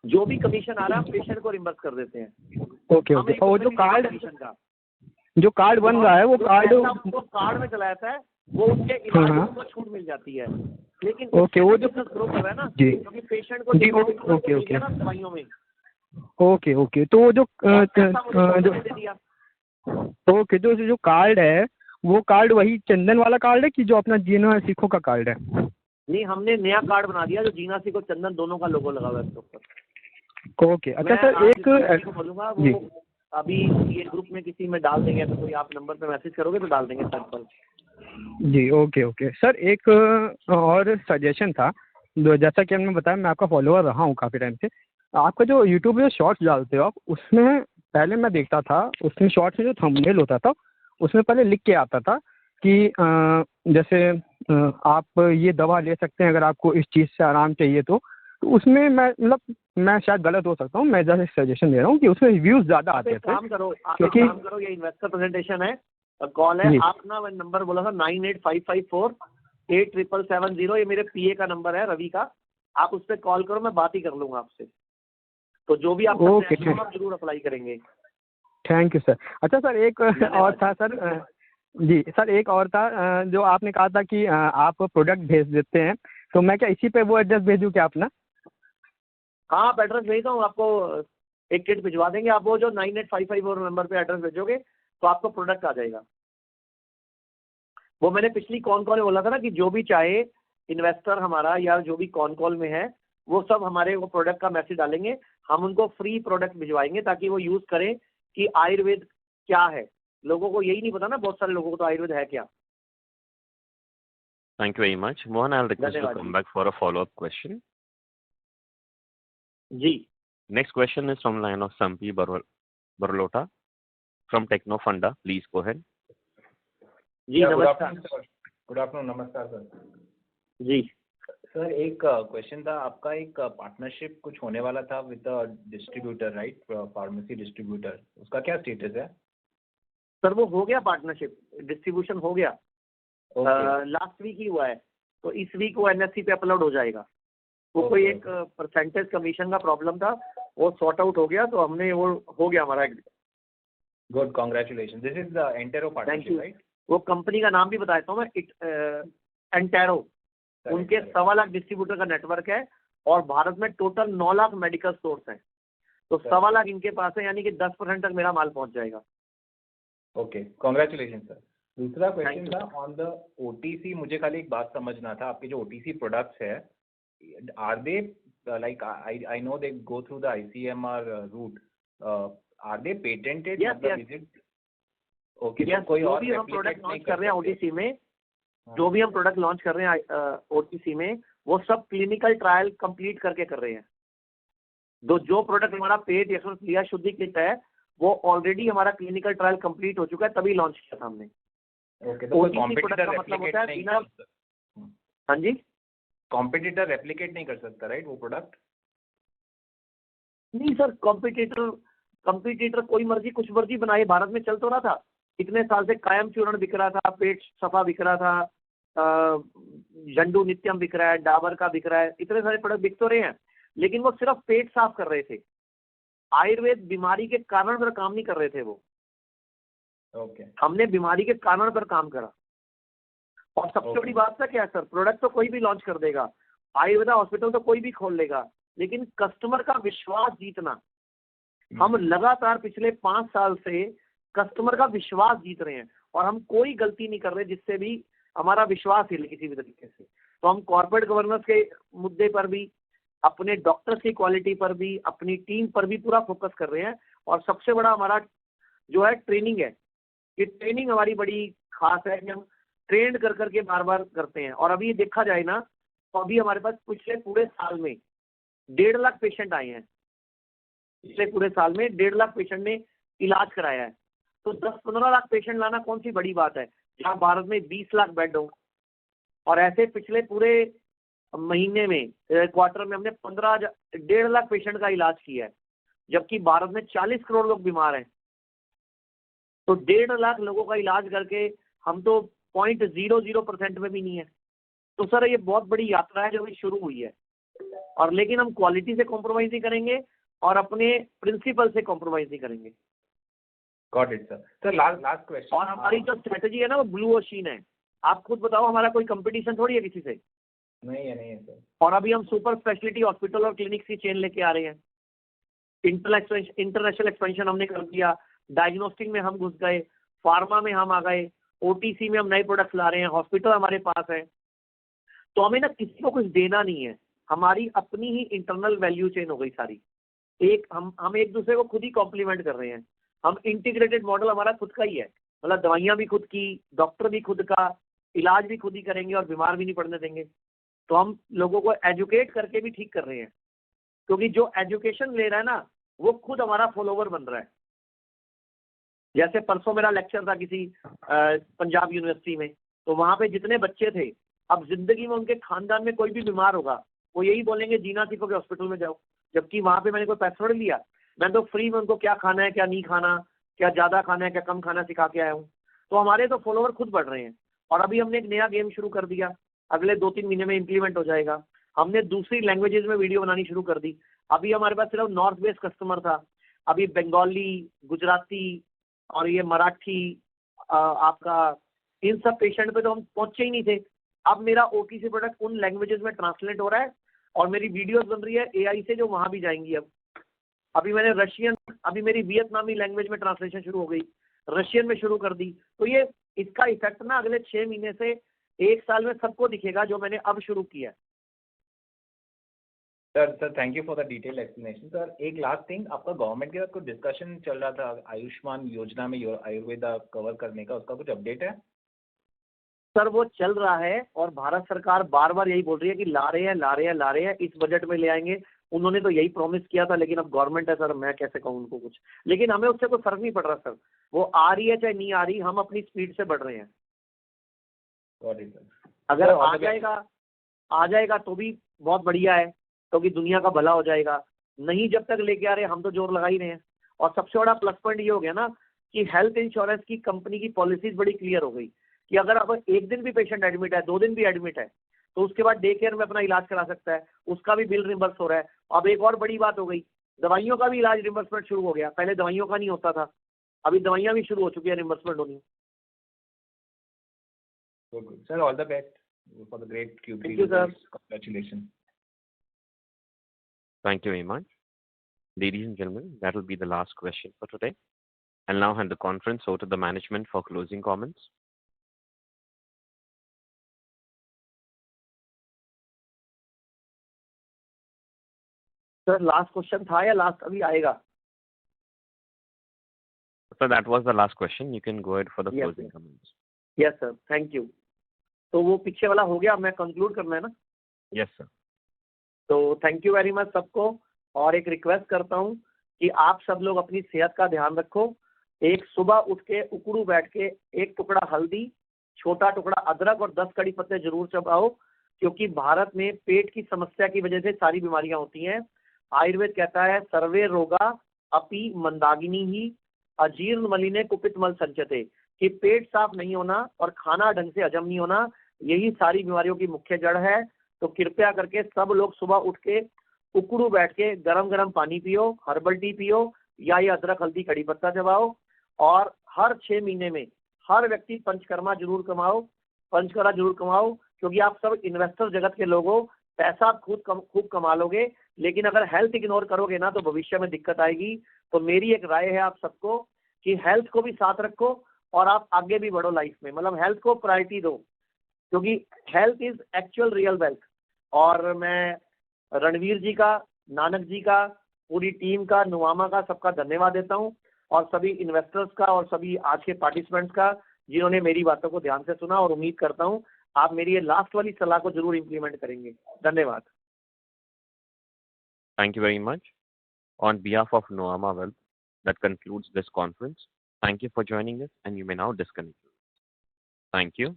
C: जो भी कमीशन आ रहा है हम पेशेंट को रिवर्स कर देते हैं।
R: ओके। और वो जो कार्ड बन रहा है, वो
C: कार्ड में चला जाता है, वो उसके इलाज को छूट मिल जाती है। लेकिन
R: ओके, वो जो
C: ग्रो कर रहा है ना,
R: जी,
C: क्योंकि पेशेंट को
R: ओके
C: दवाइयों में,
R: ओके ओके, तो जो
C: दे दिया।
R: ओके, तो जो कार्ड है वो कार्ड वही चंदन वाला कार्ड है कि जो अपना जीना सीखो का कार्ड है?
C: नहीं, हमने नया कार्ड बना दिया जो जीना सीखो चंदन दोनों का लोगो लगा हुआ है इसके ऊपर।
R: ओके, अच्छा सर एक
C: बोलूँगा
R: जी
C: वो अभी ये ग्रुप में किसी में डाल देंगे, अगर कोई आप नंबर पे मैसेज करोगे तो डाल देंगे सैंपल।
R: जी ओके ओके सर, एक और सजेशन था। जैसा कि हमने बताया, मैं आपका फॉलोअर रहा हूँ काफ़ी टाइम से। आपका जो यूट्यूब पे शॉर्ट्स डालते हो आप, उसमें पहले मैं देखता था, उसमें शॉर्ट्स में जो थंबनेल होता था उसमें पहले लिख के आता था कि जैसे आप ये दवा ले सकते हैं अगर आपको इस चीज़ से आराम चाहिए तो उसमें मैं मतलब मैं शायद गलत हो सकता हूँ, मैं जैसे सजेशन दे रहा हूँ कि उसमें व्यूज़ ज़्यादा
C: आप
R: आते
C: एक
R: थे
C: काम करो,
R: क्योंकि
C: ये इन्वेस्टर प्रेजेंटेशन है, कॉल है।
R: जी
C: आप ना नंबर बोला था 9855487770, ये मेरे पीए का नंबर है रवि का। आप उस पर कॉल करो, मैं बात ही कर लूंगा आपसे। तो जो भी आप
R: ओके,
C: आप जरूर अप्लाई करेंगे।
R: Thank you sir. अच्छा सर, एक और था सर, जी सर एक और था, जो आपने कहा था कि आप प्रोडक्ट भेज देते हैं, तो मैं क्या इसी पे वो एड्रेस भेजूँ क्या अपना?
C: हाँ, आप एड्रेस भेजता हूँ आपको, एक किट भिजवा देंगे। आप वो जो 9855 नंबर पे एड्रेस भेजोगे तो आपको प्रोडक्ट आ जाएगा। वो मैंने पिछली कॉन कॉल में बोला था ना कि जो भी चाहे इन्वेस्टर हमारा या जो भी कॉन कॉल में है वो सब हमारे वो प्रोडक्ट का मैसेज डालेंगे, हम उनको फ्री प्रोडक्ट भिजवाएंगे ताकि वो यूज़ करें कि आयुर्वेद क्या है। लोगों को यही नहीं पता ना, बहुत सारे लोगों को तो आयुर्वेद है क्या।
S: Thank you very much. Mohan, I'll request you to
C: धन्यवाद
S: come
C: ji.
S: back for a follow-up question.
C: Ji
S: Next question is from line of Sampi Barlota from Techno Funda. Please go ahead.
C: जी नमस्कार।
T: Good afternoon, नमस्कार sir.
C: जी
T: sir एक question था, आपका एक partnership कुछ होने वाला था with distributor, right, pharmacy distributor, उसका क्या स्टेटस है?
C: सर वो हो गया, पार्टनरशिप डिस्ट्रीब्यूशन हो गया, लास्ट वीक ही हुआ है। तो इस वीक वो एनएससी पे अपलोड हो जाएगा। वो कोई एक परसेंटेज कमीशन का प्रॉब्लम था, वो सॉर्ट आउट हो गया, तो हमने वो हो गया हमारा।
T: Good, congratulation. This is the Entero partnership, right?
C: वो कंपनी का नाम भी बता देता हूँ मैं, एंटेरो। उनके 1.25 लाख डिस्ट्रीब्यूटर का नेटवर्क है और भारत में टोटल 9 लाख मेडिकल स्टोर्स हैं। तो 1.25 लाख इनके पास है, यानी कि 10% तक मेरा माल पहुंच जाएगा।
T: Okay, congratulation sir. दूसरा क्वेश्चन था ऑन द ओटीसी। मुझे खाली एक बात समझना था, आपके जो ओटीसी प्रोडक्ट्स है, are they like I know they go through the ICMR route, are they patented? मतलब इज इट ओके? तो कोई और
C: हम प्रोडक्ट लॉन्च कर रहे हैं ओटीसी में, जो भी हम प्रोडक्ट लॉन्च कर रहे हैं ओटीसी में, वो सब क्लिनिकल ट्रायल कंप्लीट करके कर रहे हैं। जो प्रोडक्ट हमारा पेट या क्रिया शुद्धि किट है, वो ऑलरेडी हमारा क्लिनिकल ट्रायल कंप्लीट हो चुका है, तभी लॉन्च किया था हमने।
T: ओके, तो कोई कॉम्पिटिटर
C: मतलब
T: रेप्लिकेट
C: होता है
T: नहीं
C: बिना।
T: कर सकता?
C: हाँ जी,
T: कॉम्पिटिटर रेप्लिकेट नहीं कर सकता, राइट, वो प्रोडक्ट?
C: नहीं सर, कॉम्पिटिटर कोई मर्जी कुछ मर्जी बनाए, भारत में चल तो रहा था इतने साल से। कायम चूर्ण बिक रहा था, पेट सफा बिक रहा था, झंडू नित्यम बिक रहा है, डाबर का बिक रहा है, इतने सारे प्रोडक्ट बिक तो रहे हैं, लेकिन वो सिर्फ पेट साफ कर रहे थे। आयुर्वेद बीमारी के कारण पर काम नहीं कर रहे थे वो।
T: ओके,
C: हमने बीमारी के कारण पर काम करा। और सबसे बड़ी बात क्या है सर, प्रोडक्ट तो कोई भी लॉन्च कर देगा, आयुर्वेदा हॉस्पिटल तो कोई भी खोल लेगा, लेकिन कस्टमर का विश्वास जीतना, हम लगातार पिछले 5 साल से कस्टमर का विश्वास जीत रहे हैं और हम कोई गलती नहीं कर रहे जिससे भी हमारा विश्वास हिले किसी भी तरीके से। तो हम कॉर्पोरेट गवर्नेंस के मुद्दे पर भी, अपने डॉक्टर्स की क्वालिटी पर भी, अपनी टीम पर भी पूरा फोकस कर रहे हैं। और सबसे बड़ा हमारा जो है ट्रेनिंग है, ये ट्रेनिंग हमारी बड़ी खास है कि हम ट्रेंड कर करके बार बार करते हैं। और अभी ये देखा जाए ना, तो अभी हमारे पास पिछले पूरे साल में 1.5 लाख पेशेंट आए हैं। पिछले पूरे साल में 1.5 लाख पेशेंट ने इलाज कराया है। तो 10-15 लाख पेशेंट लाना कौन सी बड़ी बात है, जहाँ भारत में 20 लाख बेड हो। और ऐसे पिछले पूरे महीने में, क्वार्टर में, हमने 1.5 लाख पेशेंट का इलाज किया है, जबकि भारत में 40 करोड़ लोग बीमार हैं। तो 1.5 लाख लोगों का इलाज करके हम तो 0.00% में भी नहीं है। तो सर ये बहुत बड़ी यात्रा है जो अभी शुरू हुई है, और लेकिन हम क्वालिटी से कॉम्प्रोमाइज नहीं करेंगे और अपने प्रिंसिपल से कॉम्प्रोमाइज नहीं करेंगे।
T: Got it sir. Sir last question.
C: और हमारी जो स्ट्रेटजी है ना, वो ब्लू ओशियन है। आप खुद बताओ, हमारा कोई कंपटीशन थोड़ी है किसी से?
T: नहीं है सर।
C: और अभी हम सुपर स्पेशलिटी हॉस्पिटल और क्लिनिक्स की चेन लेके आ रहे हैं। इंटरनेशनल एक्सपेंशन हमने कर दिया, डायग्नोस्टिक में हम घुस गए, फार्मा में हम आ गए, ओटीसी में हम नए प्रोडक्ट्स ला रहे हैं, हॉस्पिटल हमारे पास है। तो हमें ना किसी को कुछ देना नहीं है, हमारी अपनी ही इंटरनल वैल्यू चेन हो गई सारी। हम एक दूसरे को खुद ही कॉम्प्लीमेंट कर रहे हैं। हम इंटीग्रेटेड मॉडल हमारा खुद का ही है, मतलब दवाइयाँ भी खुद की, डॉक्टर भी खुद का, इलाज भी खुद ही करेंगे और बीमार भी नहीं पड़ने देंगे। तो हम लोगों को एजुकेट करके भी ठीक कर रहे हैं, क्योंकि जो एजुकेशन ले रहा है ना वो खुद हमारा फॉलोवर बन रहा है। जैसे परसों मेरा लेक्चर था किसी पंजाब यूनिवर्सिटी में, तो वहाँ पे जितने बच्चे थे, अब जिंदगी में उनके खानदान में कोई भी बीमार होगा वो यही बोलेंगे जीना सीखो के हॉस्पिटल में जाओ। जबकि वहाँ पे मैंने कोई पैसा थोड़ी लिया, मैं तो फ्री में उनको क्या खाना है क्या नहीं खाना, क्या ज़्यादा खाना है क्या कम खाना सिखा के आया हूँ। तो हमारे तो फॉलोवर खुद बढ़ रहे हैं। और अभी हमने एक नया गेम शुरू कर दिया, अगले 2-3 महीने में इम्प्लीमेंट हो जाएगा। हमने दूसरी लैंग्वेजेस में वीडियो बनानी शुरू कर दी। अभी हमारे पास सिर्फ नॉर्थ वेस्ट कस्टमर था, अभी बंगाली, गुजराती और ये मराठी, आपका इन सब पेशेंट पे तो हम पहुंचे ही नहीं थे। अब मेरा ओटीसी प्रोडक्ट उन लैंग्वेजेस में ट्रांसलेट हो रहा है और मेरी वीडियोस बन रही है एआई से, जो वहां भी जाएंगी। अब अभी मैंने रशियन, अभी मेरी वियतनामी लैंग्वेज में ट्रांसलेशन शुरू हो गई, रशियन में शुरू कर दी। तो ये इसका इफेक्ट ना अगले 6 महीने से 1 साल में सबको दिखेगा, जो मैंने अब शुरू किया है।
T: Sir thank you for the detail explanation. Sir एक लास्ट थिंग, आपका गवर्नमेंट के साथ कुछ डिस्कशन चल रहा था आयुष्मान योजना में आयुर्वेदा कवर करने का, उसका कुछ अपडेट है?
C: सर वो चल रहा है और भारत सरकार बार बार यही बोल रही है कि ला रहे हैं, इस बजट में ले आएंगे। उन्होंने तो यही प्रॉमिस किया था, लेकिन अब गवर्नमेंट है सर, मैं कैसे कहूँ उनको कुछ। लेकिन हमें उससे कोई फर्क नहीं पड़ रहा सर, वो आ रही है चाहे नहीं आ रही, हम अपनी स्पीड से बढ़ रहे हैं। अगर आ जाएगा तो भी बहुत बढ़िया है, क्योंकि दुनिया का भला हो जाएगा। नहीं जब तक लेके आ रहे हम तो जोर लगा ही रहे हैं। और सबसे बड़ा प्लस पॉइंट ये हो गया ना कि हेल्थ इंश्योरेंस की कंपनी की पॉलिसीज बड़ी क्लियर हो गई कि अगर अब 1 दिन भी पेशेंट एडमिट है, 2 दिन भी एडमिट है, तो उसके बाद डे केयर में अपना इलाज करा सकता है, उसका भी बिल रिम्बर्स हो रहा है। अब एक और बड़ी बात हो गई, दवाइयों का भी इलाज रिम्बर्समेंट शुरू हो गया। पहले दवाइयों का नहीं होता था, अभी दवाइयाँ भी शुरू हो चुकी है रिम्बर्समेंट होनी।
T: Sir all the best for the great Q3
C: Thank you, sir.
T: Congratulations.
S: Thank you very much. Ladies and gentlemen, that will be the last question for today. I'll now hand the conference over to the management for closing comments.
C: Sir last question था या last अभी आएगा?
S: So that was the last question. You can go ahead for the
C: Yes,
S: closing
C: sir.
S: comments.
C: Yes sir, thank you. तो वो पीछे वाला हो गया, मैं कंक्लूड करना है ना?
S: Yes, sir.
C: तो थैंक यू वेरी मच सबको। और एक रिक्वेस्ट करता हूँ कि आप सब लोग अपनी सेहत का ध्यान रखो। एक सुबह उठ के उकड़ू बैठ के 1 टुकड़ा हल्दी, छोटा टुकड़ा अदरक और 10 कड़ी पत्ते जरूर चबाओ, क्योंकि भारत में पेट की समस्या की वजह से सारी बीमारियां होती हैं। आयुर्वेद कहता है सर्वे रोगा अपि मंदागिनी ही अजीर्ण मलिने कुपित मल संचते, कि पेट साफ नहीं होना और खाना ढंग से हजम नहीं होना, यही सारी बीमारियों की मुख्य जड़ है। तो कृपया करके सब लोग सुबह उठ के उकड़ू बैठ के गरम गरम पानी पियो, हर्बल टी पियो या ये अदरक हल्दी कड़ी पत्ता चबाओ। और हर 6 महीने में हर व्यक्ति पंचकर्मा जरूर कमाओ, क्योंकि आप सब इन्वेस्टर जगत के लोग हो, पैसा आप खूब कमा लोगे, लेकिन अगर हेल्थ इग्नोर करोगे ना तो भविष्य में दिक्कत आएगी। तो मेरी एक राय है आप सबको कि हेल्थ को भी साथ रखो और आप आगे भी बढ़ो लाइफ में, मतलब हेल्थ को प्रायोरिटी दो, क्योंकि health is actual real wealth. और मैं रणवीर जी का, नानक जी का, पूरी टीम का, नुवामा का, सबका धन्यवाद देता हूँ, और सभी इन्वेस्टर्स का और सभी आज के पार्टिसिपेंट्स का जिन्होंने मेरी बातों को ध्यान से सुना। और उम्मीद करता हूँ आप मेरी ये लास्ट वाली सलाह को जरूर इम्प्लीमेंट करेंगे। धन्यवाद।
S: Thank you very much. On behalf of Noama Wealth, that concludes this conference. Thank you for joining us, and you may now disconnect. Thank you.